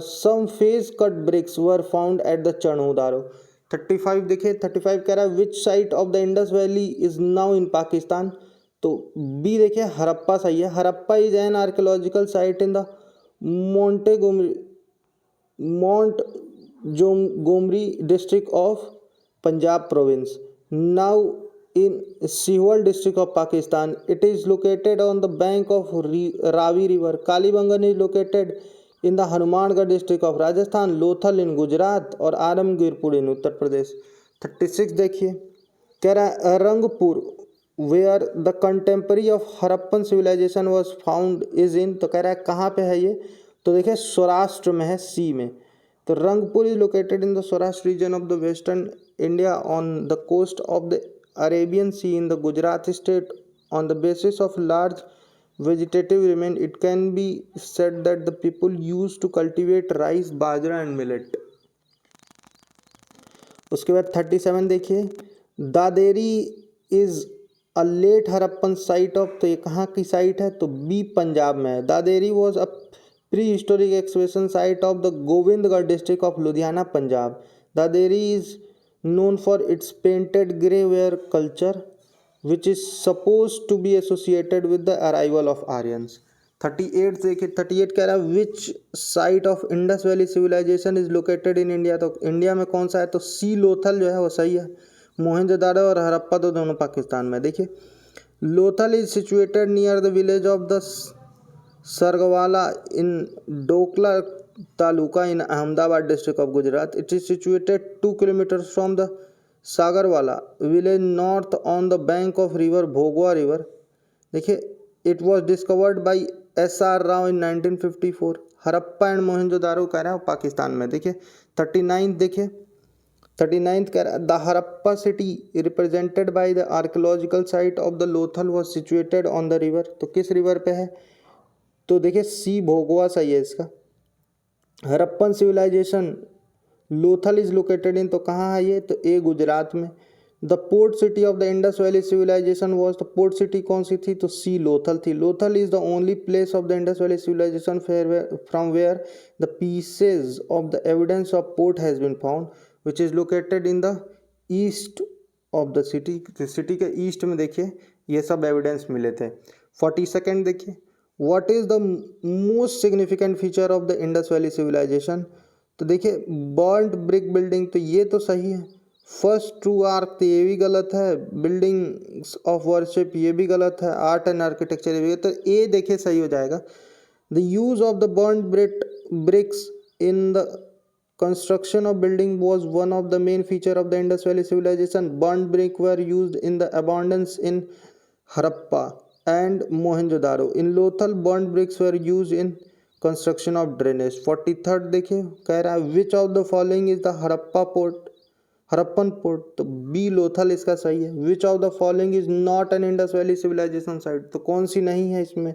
some phase cut bricks were found at the चन्हूदारो। 35 देखिए 35 कह रहा है विच site of the Indus valley is now in Pakistan. तो बी देखिए हड़प्पा सही है। Harappa is an archaeological site in the Montgomery district of Punjab province, now in Sihol district of Pakistan. It is located on the bank of Ravi river. Kalibangan is located in the Hanumangarh district of Rajasthan, Lothal in Gujarat और आलमगीरपुर in उत्तर प्रदेश। 36 देखिए कह रहा है Rangpur where the contemporary of Harappan civilization was found is in। तो कह रहा है कहाँ पे है ये, तो देखिए सौराष्ट्र में है, सी में। तो Rangpur is located in the Saurashtra region of the western India on the coast of the Arabian Sea in the Gujarat state. On the basis of large vegetative remains, it can be said that the people used to cultivate rice, bajra and millet. उसके बाद 37 देखिए Dadheri is a late Harappan site of. तो ये कहाँ की साइट है, तो बी पंजाब में है। Dadheri was a pre historic excavation site of the Govindgarh district of Ludhiana Punjab. Dadheri is known for its painted grey ware culture which is supposed to be associated with the arrival of Aryans। 38 देखिए 38 कह रहा है which site of Indus Valley civilization is located in India। तो इंडिया में कौन सा है, तो सी लोथल जो है वो सही है। मोहनजोदाड़ो और हड़प्पा तो दोनों पाकिस्तान में। देखिए Lothal is situated near the village of the Saragwala in डोकला taluka in Ahmedabad district of Gujarat. It is situated 2 kilometers from the Sagarwala village north on the bank of river Bhogwa river। देखिए it was discovered by S.R. Rao in 1954। Harappa and Mohenjodaro कह रहा है पाकिस्तान में। देखिए 39 देखिए 39 कह रहा है the Harappa city represented by the archaeological site of the Lothal was situated on the river. तो किस रिवर पे है, तो देखिए सी भोगवा सही है इसका। Harappan civilisation Lothal is located in, तो कहाँ है ये, तो ए गुजरात में। The port city of the Indus valley civilisation was, the port city कौन सी थी, तो सी लोथल थी। Lothal is the only place of the Indus valley civilisation from where the pieces of the evidence of port has been found which is located in the east of the city. City के ईस्ट में देखिए ये सब एविडेंस मिले थे। 42nd देखिए, what is the most significant feature of the Indus valley civilisation, तो देखिए बर्न्ड ब्रिक बिल्डिंग, तो ये तो सही है। फर्स्ट ट्रू आर्क तो ये भी गलत है। बिल्डिंग्स ऑफ वर्शिप ये भी गलत है। आर्ट एंड आर्किटेक्चर ये भी, तो ए देखिए सही हो जाएगा। The use of the burned BRICS in the construction of building was one of the main feature of the Indus Valley civilization. Burnt brick were used in the abundance in Harappa and Mohenjo-daro. In Lothal, burnt bricks were used in construction of drainage. 43rd देखिए कह रहा है which of the following is the Harappan port, तो बी लोथल इसका सही है। Which of the following is not an Indus valley civilisation site, तो कौन सी नहीं है इसमें,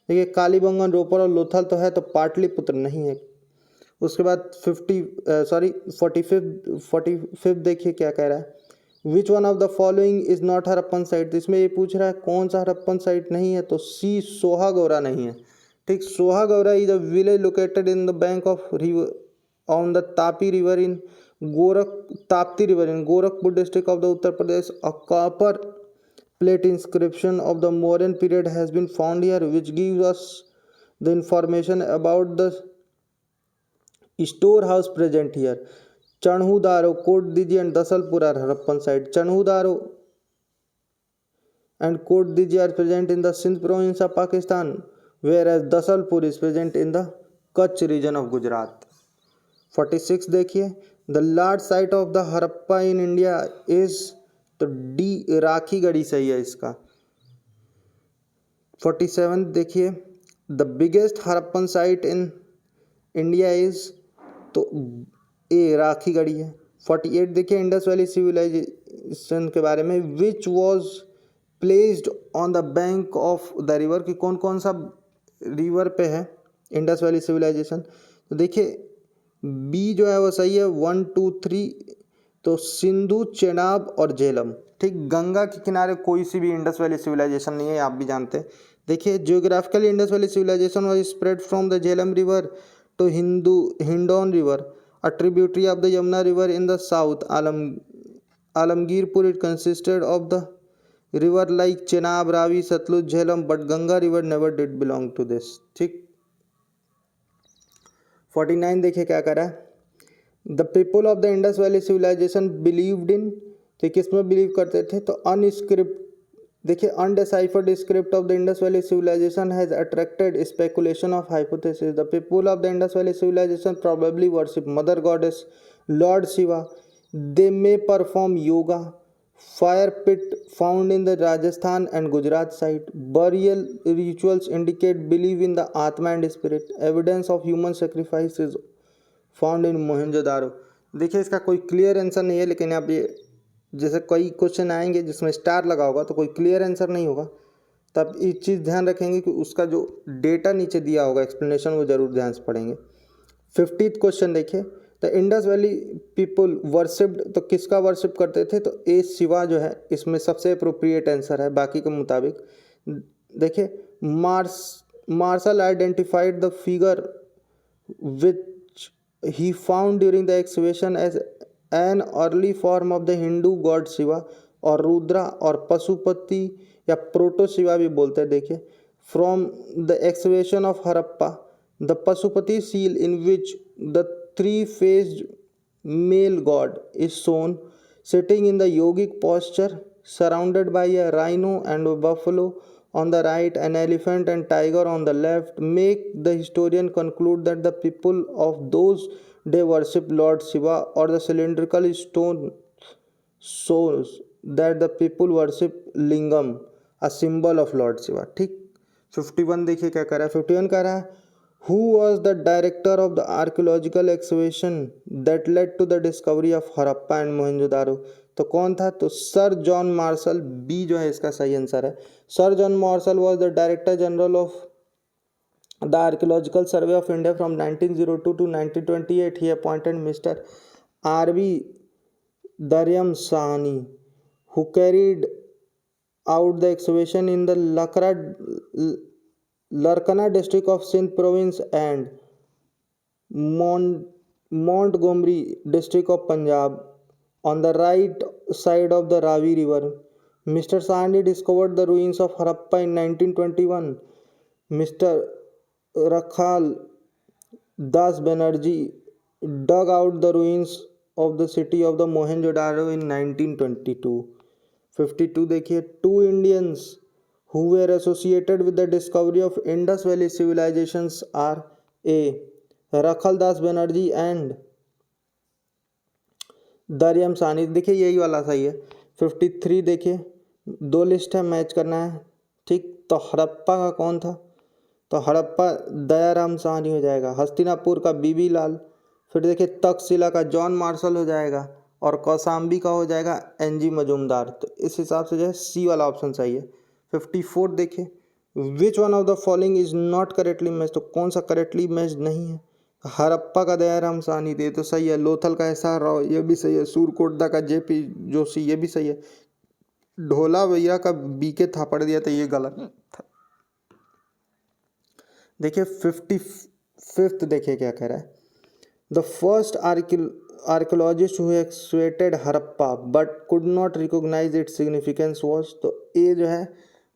देखिए कालीबंगन, रोपर और लोथल तो है, तो पाटलिपुत्र नहीं है। उसके बाद 45th देखिए क्या कह रहा है, विच one of the following is not Harappan site, तो इसमें ये पूछ रहा है कौन सा हरप्पन साइट नहीं है, तो सी सोहागौरा नहीं है। ठीक, Sohgaura is a village located in the bank of river on the Tapti river in Gorakhpur district of the Uttar Pradesh. A copper plate inscription of the Mauryan period has been found here which gives us the information about the storehouse present here. Chanhudaro, Kot Diji and Dasalpur are Harappan site. Chanhudaro and Kot Diji are present in the Sindh province of Pakistan, whereas Dasalpur is present in the Kutch region of Gujarat. 46 देखिए, the large site of the Harappa in India is, तो डी राखीगढ़ी सही है इसका। 47 देखिए, the biggest Harappan site in India is, तो ए राखीगढ़ी है। 48 देखिए, इंडस वैली सिविलाइजेशन के बारे में, which was placed on the bank of the river, कि कौन कौन सा रिवर पे है इंडस वैली सिविलाइजेशन, तो देखिए बी जो है वो सही है। 1 2 3 तो सिंधु, चेनाब और झेलम। ठीक, गंगा के किनारे कोई सी भी इंडस वैली सिविलाइजेशन नहीं है, आप भी जानते हैं। देखिए geographically Indus valley civilisation was spread from the Jhelum river to Hindon river, a tributary of the Yamuna river in the south. Alamgirpur it consisted of the river like Chenab, Ravi, Sutlej, Jhelum, but Ganga river never did belong to this. ठीक, 49 देखिए क्या करा है, the people of the Indus valley civilisation believed in, तो किस में बिलीव करते थे, तो अनस्क्रिप्ट, देखिए अनडिसाइफर्ड script of the Indus valley civilisation has attracted speculation of hypothesis. The people of the Indus valley civilisation probably worship mother goddess lord Shiva, they may perform yoga, fire pit found in the Rajasthan and Gujarat site, burial rituals indicate believe in the atma and spirit, evidence of human sacrifice is found in Mohenjodaro. देखिए इसका कोई क्लियर आंसर नहीं है, लेकिन आप ये जैसे कोई क्वेश्चन आएंगे जिसमें स्टार लगा होगा तो कोई क्लियर आंसर नहीं होगा, तब इस चीज़ ध्यान रखेंगे कि उसका जो डेटा नीचे दिया होगा एक्सप्लेनेशन वो जरूर ध्यान से पढ़ेंगे। 50th क्वेश्चन देखिए, the Indus valley people worshipped, तो किसका वर्शिप करते थे, तो ए शिवा जो है इसमें सबसे अप्रोप्रिएट आंसर है बाकी के मुताबिक। देखिए Marshall identified the figure which he found during the excavation as an early form of the Hindu god Shiva, और रुद्रा और पशुपति या प्रोटो शिवा भी बोलते हैं। देखिए from the excavation of Harappa the Pashupati seal in which the three-faced male god is shown sitting in the yogic posture surrounded by a rhino and a buffalo on the right, an elephant and tiger on the left, make the historian conclude that the people of those day worship Lord Shiva, or the cylindrical stone shows that the people worship Lingam, a symbol of Lord Shiva। ठीक, 51 देखिए क्या कर रहा है, 51 कह रहा है, who was the director of the archaeological excavation that led to the discovery of Harappa and Mohenjo-daro, तो कौन था, तो सर जॉन मार्शल, बी जो है इसका सही आंसर है। Sir John Marshall was the director general of the archaeological survey of India from 1902 to 1928। He appointed mister R B Dayaram Sahni who carried out the excavation in the Larkana district of Sindh province and Montgomery district of Punjab on the right side of the Ravi River. Mr. Sahni discovered the ruins of Harappa in 1921. Mr. Rakhal Das Banerjee dug out the ruins of the city of the Mohenjo-daro in 1922. 52 देखिए, two Indians who were associated with the discovery of Indus Valley civilizations are A. Rakhal Das Banerjee and दरियम सानी. देखिए यही वाला सही है. 53 देखिए, दो लिस्ट है, मैच करना है. ठीक, तो हड़प्पा का कौन था? तो हड़प्पा दयाराम साहनी हो जाएगा. हस्तिनापुर का बीबी लाल. फिर देखिए तक्षशिला का जॉन मार्शल हो जाएगा और कौसाम्बी का हो जाएगा एनजी मजूमदार. तो इस हिसाब से जो है सी वाला ऑप्शन सही है. 54 देखिए, which one of the following is not correctly match. तो कौन सा करेक्टली मैच नहीं है? हड़प्पा का दयाराम साहनी दे तो सही है. लोथल का एसआर राव ये भी सही है. सूरकोटदा का जेपी जोशी ये भी सही है. ढोला भैया का बीके थापड़ दिया तो ये गलत था. देखिए 55 देखिए क्या कह रहा है. The first archaeologist who excavated Harappa but could not recognise its significance was. तो ए जो है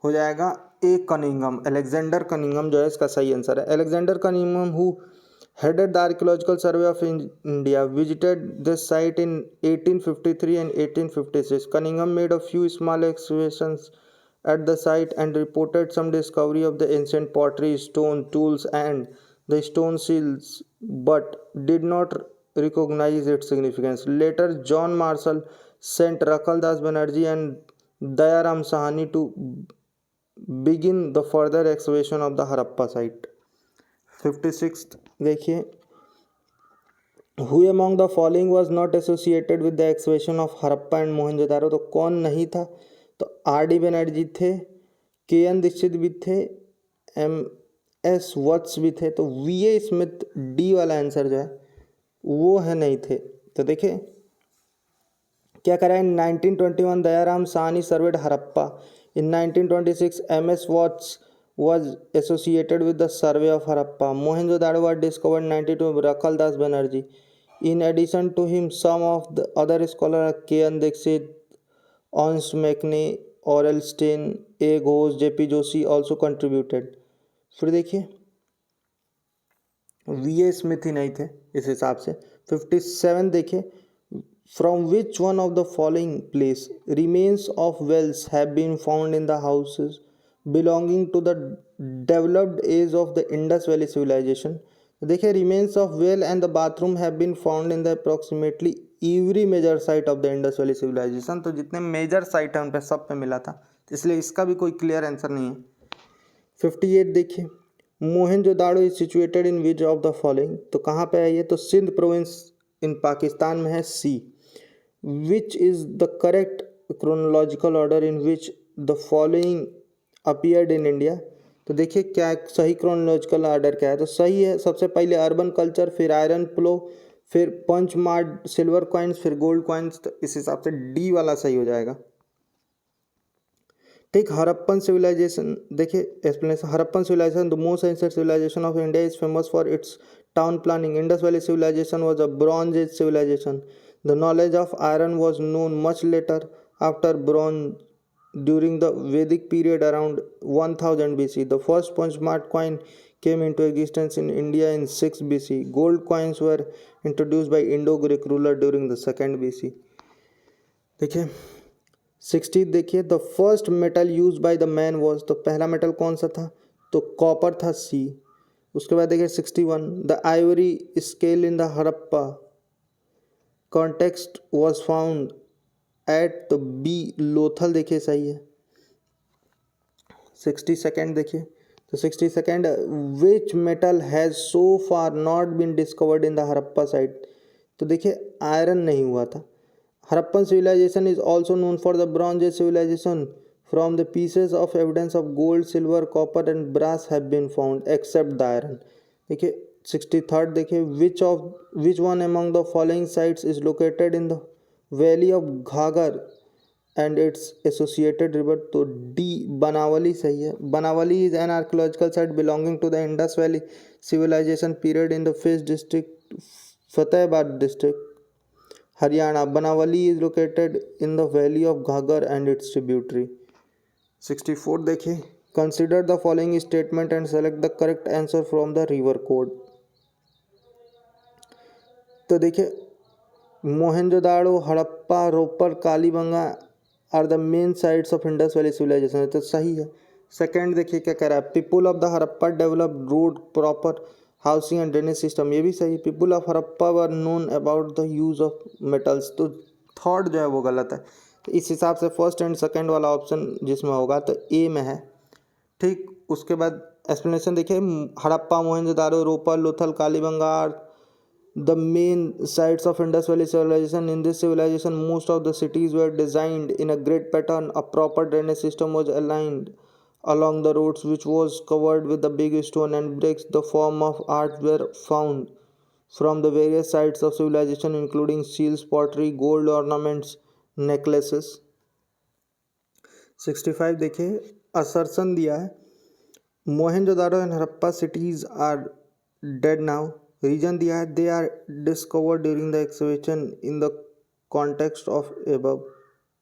हो जाएगा ए कनिंगम. अलेक्जेंडर कनिंगम जो है इसका सही आंसर है. Alexander Cunningham who headed the Archaeological Survey of India visited this site in 1853 and 1856. Cunningham made a few small excavations at the site and reported some discovery of the ancient pottery, stone tools and the stone seals, but did not recognize its significance. Later, John Marshall sent Rakhal Das Banerjee and Dayaram Sahani to begin the further excavation of the Harappa site. 56 देखिए, who among the following was not associated with the excavation of Harappa and Mohenjo-daro. तो कौन नहीं था? तो आर.डी. बनर्जी थे, के.एन. दीक्षित भी थे, एम.एस. वत्स भी थे. तो वी.ए. स्मिथ डी वाला आंसर जो है वो है नहीं थे. तो देखिए क्या करा है. 1921 Dayaram Sahni served Harappa. In 1926 M.S. Watts was associated with the survey of Harappa. Mohenjo-daro was discovered in 1992 by Rakhal Das Banerjee. In addition to him, some of the other scholars K.N. Dixit, Ons McNay, Oral Stein, A. Ghosh, J.P. Joshi also contributed. फिर देखिए V.A. स्मिथ ही नहीं थे इस हिसाब से. 57 देखिए, from which one of the following place remains of wells have been found in the houses belonging to the developed age of the Indus Valley civilization. देखिए remains of well and the bathroom have been found in the approximately every major site of the Indus Valley civilization. तो जितने मेजर साइट हैं उन पे सब पे मिला था, इसलिए इसका भी कोई क्लियर आंसर नहीं है. 58 देखिए, Mohenjodaro is situated in which of the following. तो कहाँ पे है ये? तो सिंध प्रोविंस इन पाकिस्तान में है. C. Which is the correct chronological order in which the following appeared in India. तो देखिए क्या सही क्रोनोलॉजिकल ऑर्डर क्या है? तो सही है, सबसे पहले अर्बन कल्चर, फिर आयरन प्लो, फिर पंच मार्ड सिल्वर कॉइन्स, फिर गोल्ड कॉइन्स. तो इस हिसाब से डी वाला सही हो जाएगा. ठीक, हड़प्पन सिविलाइजेशन देखिए explanation. Harappan civilisation the most ancient civilisation of India is famous for its town planning. Indus valley civilisation was a bronze age civilisation. The knowledge of iron was known much later after bronze during the Vedic period around 1000 BC. The first punch-marked coin came into existence in India in 6 BC. Gold coins were introduced by Indo-Greek ruler during the 2nd BC. देखिए 60 देखिए, the first metal used by the man was. तो पहला मेटल कौन सा था? तो कॉपर था. सी. उसके बाद देखिए 61 the ivory scale in the Harappa context was found at. तो बी लोथल देखिए सही है. 62 देखिए, तो 62 which metal has so far not been discovered in the Harappa site. तो देखिए आयरन नहीं हुआ था. Harappan civilisation is also known for the bronze age civilisation from the pieces of evidence of gold, silver, copper and brass have been found except the iron. देखिए 63 देखिए, which one among the following sites is located in the Valley of Ghagar and its associated river, तो डी बनावली सही है। Banawali is an archaeological site belonging to the Indus valley civilisation period in the first district, Fatehabad district, Haryana. Banawali is located in the valley of Ghaggar and its tributary. 64 देखिए, consider the following statement and select the correct answer from the river code. तो देखिए, Mohenjodaro, Harappa, Ropar, Kalibanga are the main sites of Indus valley civilisation, तो सही है। सेकंड देखिए क्या कह रहा है, people of the Harappa develop road, proper housing and drainage system, ये भी सही। People of Harappa were known about the use of metals, तो थर्ड जो है वो गलत है। तो इस हिसाब से फर्स्ट एंड सेकंड वाला ऑप्शन जिसमें होगा तो ए में है। ठीक, उसके बाद एक्सप्लेनेशन देखिए, Harappa, Mohenjodaro, Ropar, Lothal, Kalibanga are the main sites of Indus Valley civilization. In this civilization, most of the cities were designed in a grid pattern. A proper drainage system was aligned along the roads, which was covered with the big stone and bricks. The form of art were found from the various sites of civilization, including seals, pottery, gold ornaments, necklaces. 65 देखिए, असर्सन दिया है, Mohenjodaro and Harappa cities are dead now. Reason दिया है, they are discovered during the excavation in the context of above,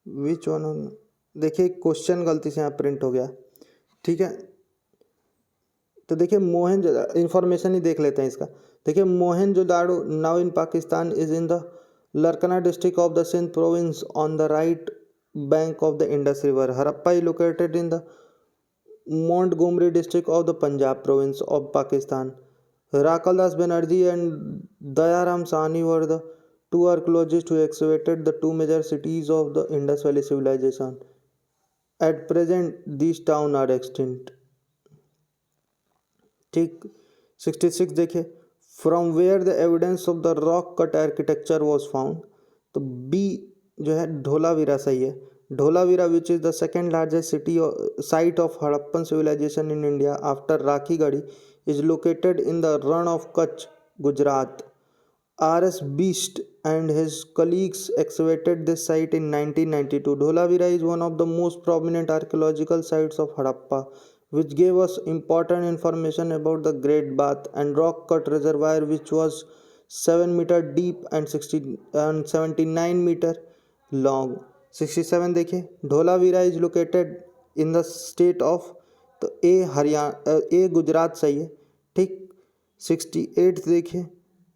which one. देखिए क्वेश्चन गलती से यहाँ प्रिंट हो गया, ठीक है। तो देखिए मोहनजोदाड़ो, इंफॉर्मेशन ही देख लेते हैं इसका। देखिए Mohenjodaro now in Pakistan is in the Larkana district of the Sindh province on the right bank of the Indus river. Harappa is located in the Montgomery district of the Punjab province of Pakistan. Rakaldas Banerjee and Dayaram Sahni were the two archaeologists who excavated the two major cities of the Indus Valley civilization. At present, these towns are extinct. ठीक, 66 देखिए, from where the evidence of the rock cut architecture was found, तो बी जो है धोलावीरा सही है। Dholavira which is the second largest city site of Harappan civilisation in India after Rakhigarhi is located in the Run of Kutch, Gujarat. R.S. Beast and his colleagues excavated this site in 1992. Dholavira is one of the most prominent archaeological sites of Harappa, which gave us important information about the Great Bath and Rock Cut Reservoir, which was 7 meter deep and 79 meter long. 67 देखिए, Dholavira is located in the state of, तो ए हरियाणा, ए गुजरात सही है। ठीक, 68 देखिए,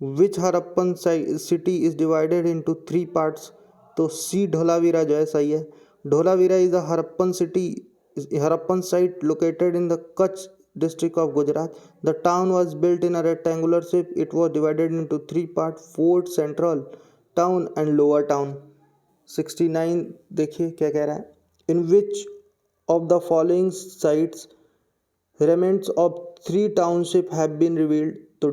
which Harappan city is divided into 3 parts, तो सी धोलावीरा जो है सही है। Dholavira is the Harappan city, Harappan site located in the Kutch district of Gujarat. The town was built in a rectangular shape. It was divided into 3 parts: Fort, Central Town and Lower Town. 69 देखिए क्या कह रहा है, in which of the following sites remnants of 3 townships have been revealed, तो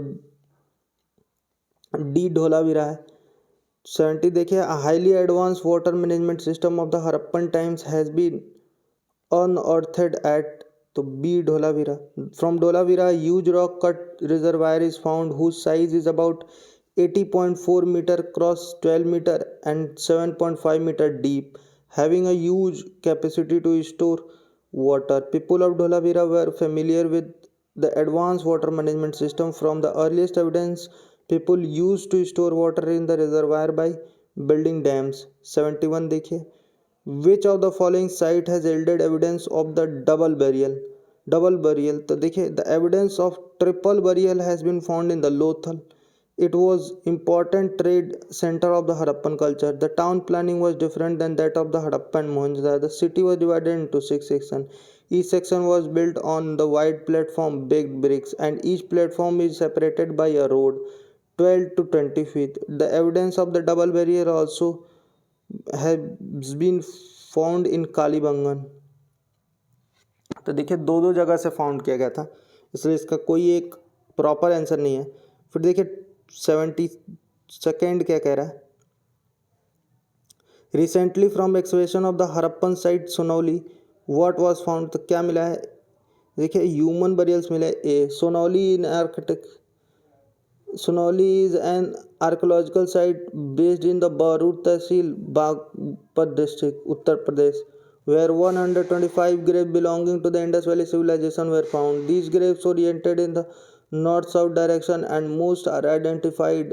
डी धोलावीरा है। 70 देखिए, a highly advanced water management system of the Harappan times has been unearthed at, तो B Dholavira. From Dholavira, a huge rock cut reservoir is found whose size is about 80.4 meter across, 12 meter and 7.5 meter deep, having a huge capacity to store water. People of Dholavira were familiar with the advanced water management system. From the earliest evidence, people used to store water in the reservoir by building dams. 71 देखिए, which of the following site has yielded evidence of the double burial? Double burial, तो देखिए, the evidence of triple burial has been found in the Lothal. It was important trade center of the Harappan culture. The town planning was different than that of the Harappa and Mohenjo-daro. The city was divided into 6 sections. Each section was built on the wide platform, baked bricks, and each platform is separated by a road 12 to 20 feet. The evidence of the double barrier also has been found in Kalibangan, तो देखिए दो दो जगह से फाउंड किया गया था, इसलिए इसका कोई एक प्रॉपर आंसर नहीं है। फिर देखिए 72 क्या कह रहा है, recently from excavation of the Harappan site Sanauli what was found, तो क्या मिला है, देखिए ह्यूमन बरियल्स मिले। A Sanauli in architect, Sanauli is an archaeological site based in the Barut Tehsil, Bagpat district, Uttar Pradesh, where 125 graves belonging to the Indus Valley civilization were found. These graves oriented in the north-south direction and most are identified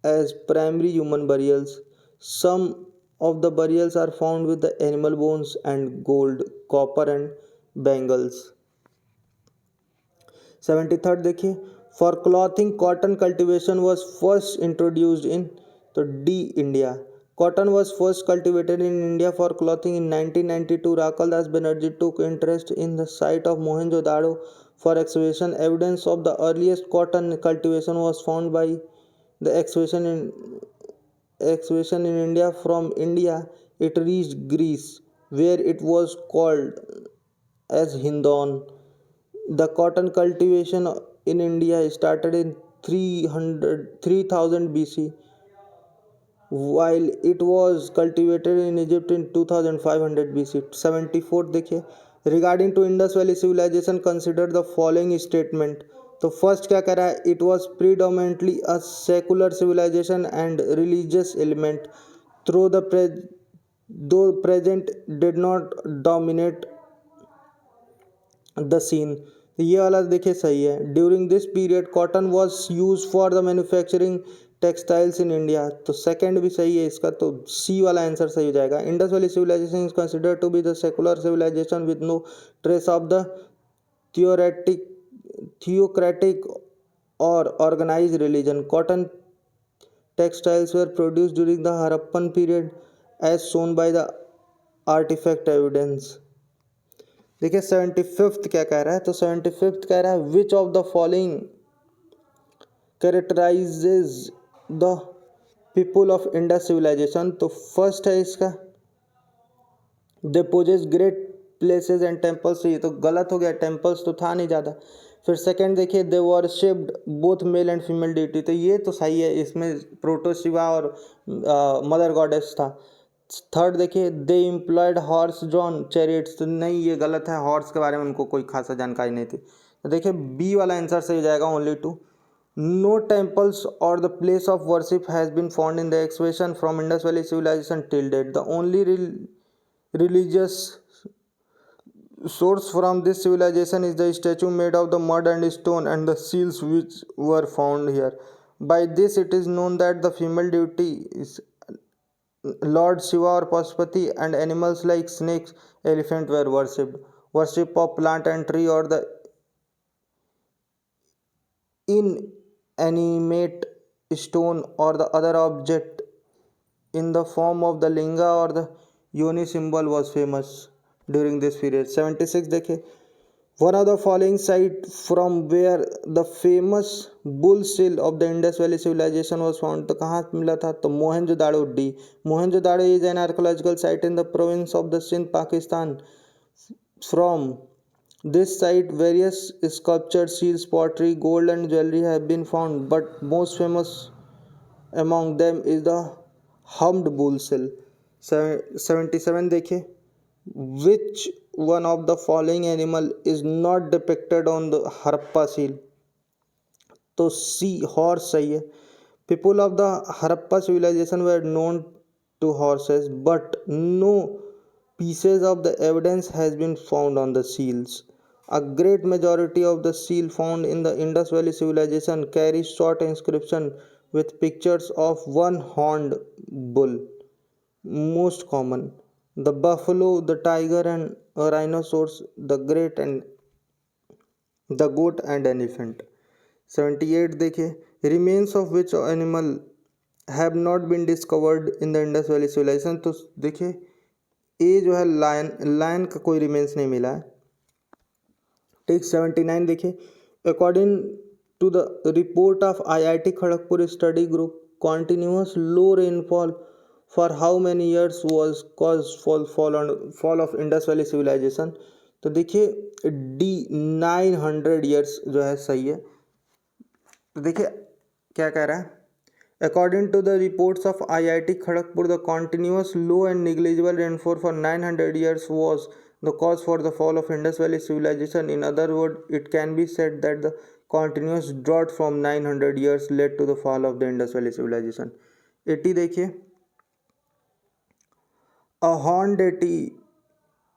as primary human burials. Some of the burials are found with the animal bones and gold, copper and bangles. 73rd देखिए, for clothing cotton cultivation was first introduced in तो D India. Cotton was first cultivated in India for clothing in 1992. Rakal Das Banerjee took interest in the site of Mohenjo-daro for excavation. Evidence of the earliest cotton cultivation was found by the excavation in India. From India it reached Greece, where it was called as Hindon. The cotton cultivation in India started in 3000 BC, while it was cultivated in Egypt in 2500 BC. 74th देखिए, regarding to Indus Valley civilization consider the following statement. तो फर्स्ट क्या कह रहा है, it was predominantly a secular civilization and religious element, though present did not dominate the scene. ये वाला देखिए सही है. During this period cotton was use for the manufacturing textiles in India. तो सेकंड भी सही है इसका, तो सी वाला आंसर सही हो जाएगा. Indus valley civilisation is considered to be the secular civilisation with no trace of the theocratic और organise religion. Cotton textiles were produced during the Harappan period as shown by the artifact evidence. देखिए 75th क्या कह रहा है, तो 75th कह रहा है which of the following characterises the people of Indus civilisation. तो फर्स्ट है इसका they possess great palaces and temples. ये तो गलत हो गया, टेम्पल्स तो था नहीं ज़्यादा. फिर सेकंड देखिए they worshipped both male and female deity. तो ये तो सही है, इसमें प्रोटो शिवा और मदर गॉडेस था. थर्ड देखिए दे इम्प्लॉयड हॉर्स ड्रॉन चैरियट्स. तो नहीं, ये गलत है, हॉर्स के बारे में उनको कोई खासा जानकारी नहीं थी. तो देखिए बी वाला आंसर सही हो जाएगा, ओनली टू. नो टेम्पल्स और the place of worship has been found in the excavation from Indus valley civilisation till date. The only religious source from this civilization is the statue made of the mud and stone and the seals which were found here. By this it is known that the female deity is Lord Shiva or Pashupati, and animals like snakes, elephant were worshipped. Worship of plant and tree or the inanimate stone or the other object in the form of the linga or the yoni symbol was famous during this period. 76 देखिए, one of the following site from where the famous bull seal of the Indus Valley civilization was found. तो कहाँ मिला था, तो Mohenjodaro D. Mohenjodaro is an archaeological site in the province of the Sindh, Pakistan. From this site various sculptures, seals, pottery, gold and jewelry have been found, but most famous among them is the hummed bull seal. 77 देखिए, which one of the following animal is not depicted on the Harappa seal. तो सी हॉर्स सही है. People of the Harappa civilization were known to horses, but no pieces of the evidence has been found on the seals. A great majority of the seal found in the Indus Valley civilization carry short inscription with pictures of one-horned bull. Most common the buffalo, the tiger and rhinoceros, the great and the goat and elephant. 78 देखिए, remains of which animal have not been discovered in the Indus Valley civilization. तो देखिए ए जो है लायन का कोई रिमेन्स नहीं मिला है. ठीक. 79 देखिए, according to the report of IIT Kharagpur study group, continuous low rainfall for how many years was caused fall of Indus Valley civilization. तो देखिए डी 900 years जो है सही है. तो देखिए क्या कह रहा है, according to the reports of IIT Kharagpur the continuous low and negligible rainfall for 900 years was the cause for the fall of Indus Valley civilization. In other words, it can be said that the continuous drought from 900 years led to the fall of the Indus Valley civilization. 80 देखिए, a horn deity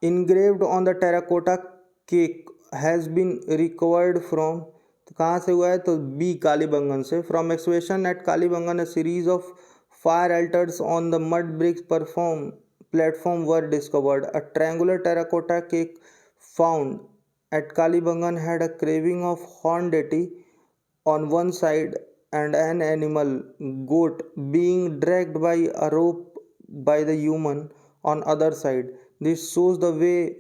engraved on the terracotta cake has been recovered from, तो कहाँ से हुआ है, तो बी कालीबंगन से. From excavation at Kalibangan a series of fire altars on the mud bricks platform were discovered. A triangular terracotta cake found at Kalibangan had a carving of horned deity on one side and an animal goat being dragged by a rope by the human on other side. This shows the way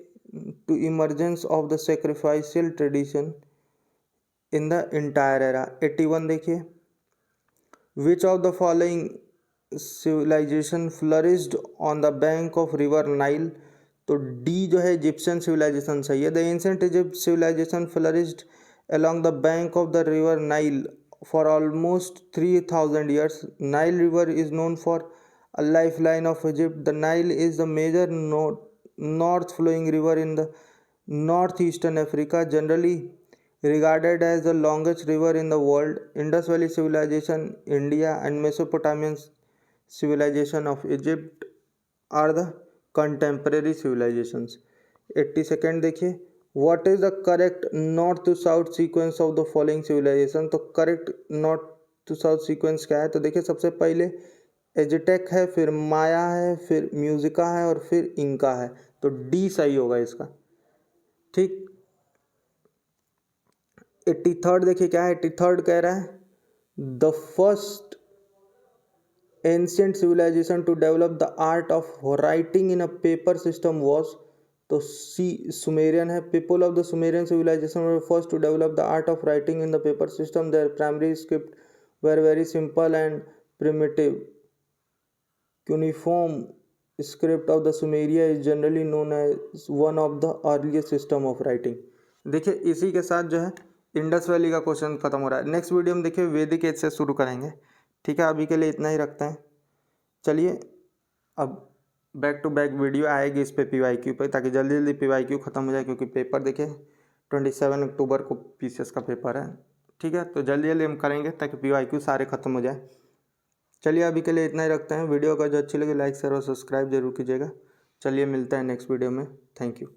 to emergence of the sacrificial tradition in the entire era. 81 देखिए, which of the following civilization flourished on the bank of river Nile? तो डी जो है इजिप्शियन सिविलाइजेशन सही है. The ancient Egypt civilisation flourished along the bank of the river Nile for almost 3000 years. Nile River is known for a lifeline of Egypt. The Nile is the major north flowing river in the northeastern Africa, generally regarded as the longest river in the world. Indus Valley civilization, India and Mesopotamian civilization of Egypt are the contemporary civilizations. 82nd देखिए, what is the correct north to south sequence of the following civilization? तो correct north to south sequence क्या है, तो देखिए सबसे पहले एजटेक है, फिर माया है, फिर म्यूजिका है और फिर इंका है. तो डी सही होगा इसका. ठीक. 83rd देखिए क्या है, 83rd कह रहा है the first ancient civilization to develop the art of writing in a paper system was, तो सी सुमेरियन है. People of the Sumerian civilization were first to develop the art of writing in the paper system. Their primary script were very simple and primitive. Cuneiform script of the Sumeria is generally known as one of the earliest system of writing. देखिए इसी के साथ जो है इंडस वैली का क्वेश्चन खत्म हो रहा है. नेक्स्ट वीडियो में देखिए वैदिक एज से शुरू करेंगे. ठीक है, अभी के लिए इतना ही रखते हैं. चलिए अब बैक टू बैक वीडियो आएगी इस पे PYQ पे, ताकि जल्दी जल्दी PYQ ख़त्म हो जाए, क्योंकि पेपर देखिए 27 अक्टूबर को PCS का पेपर है. ठीक है, तो जल्दी जल्दी हम करेंगे ताकि PYQ सारे ख़त्म हो जाए. चलिए अभी के लिए इतना ही रखते हैं. वीडियो का जो अच्छी लगे लाइक शेयर और सब्सक्राइब जरूर कीजिएगा. चलिए मिलते हैं नेक्स्ट वीडियो में. Thank you.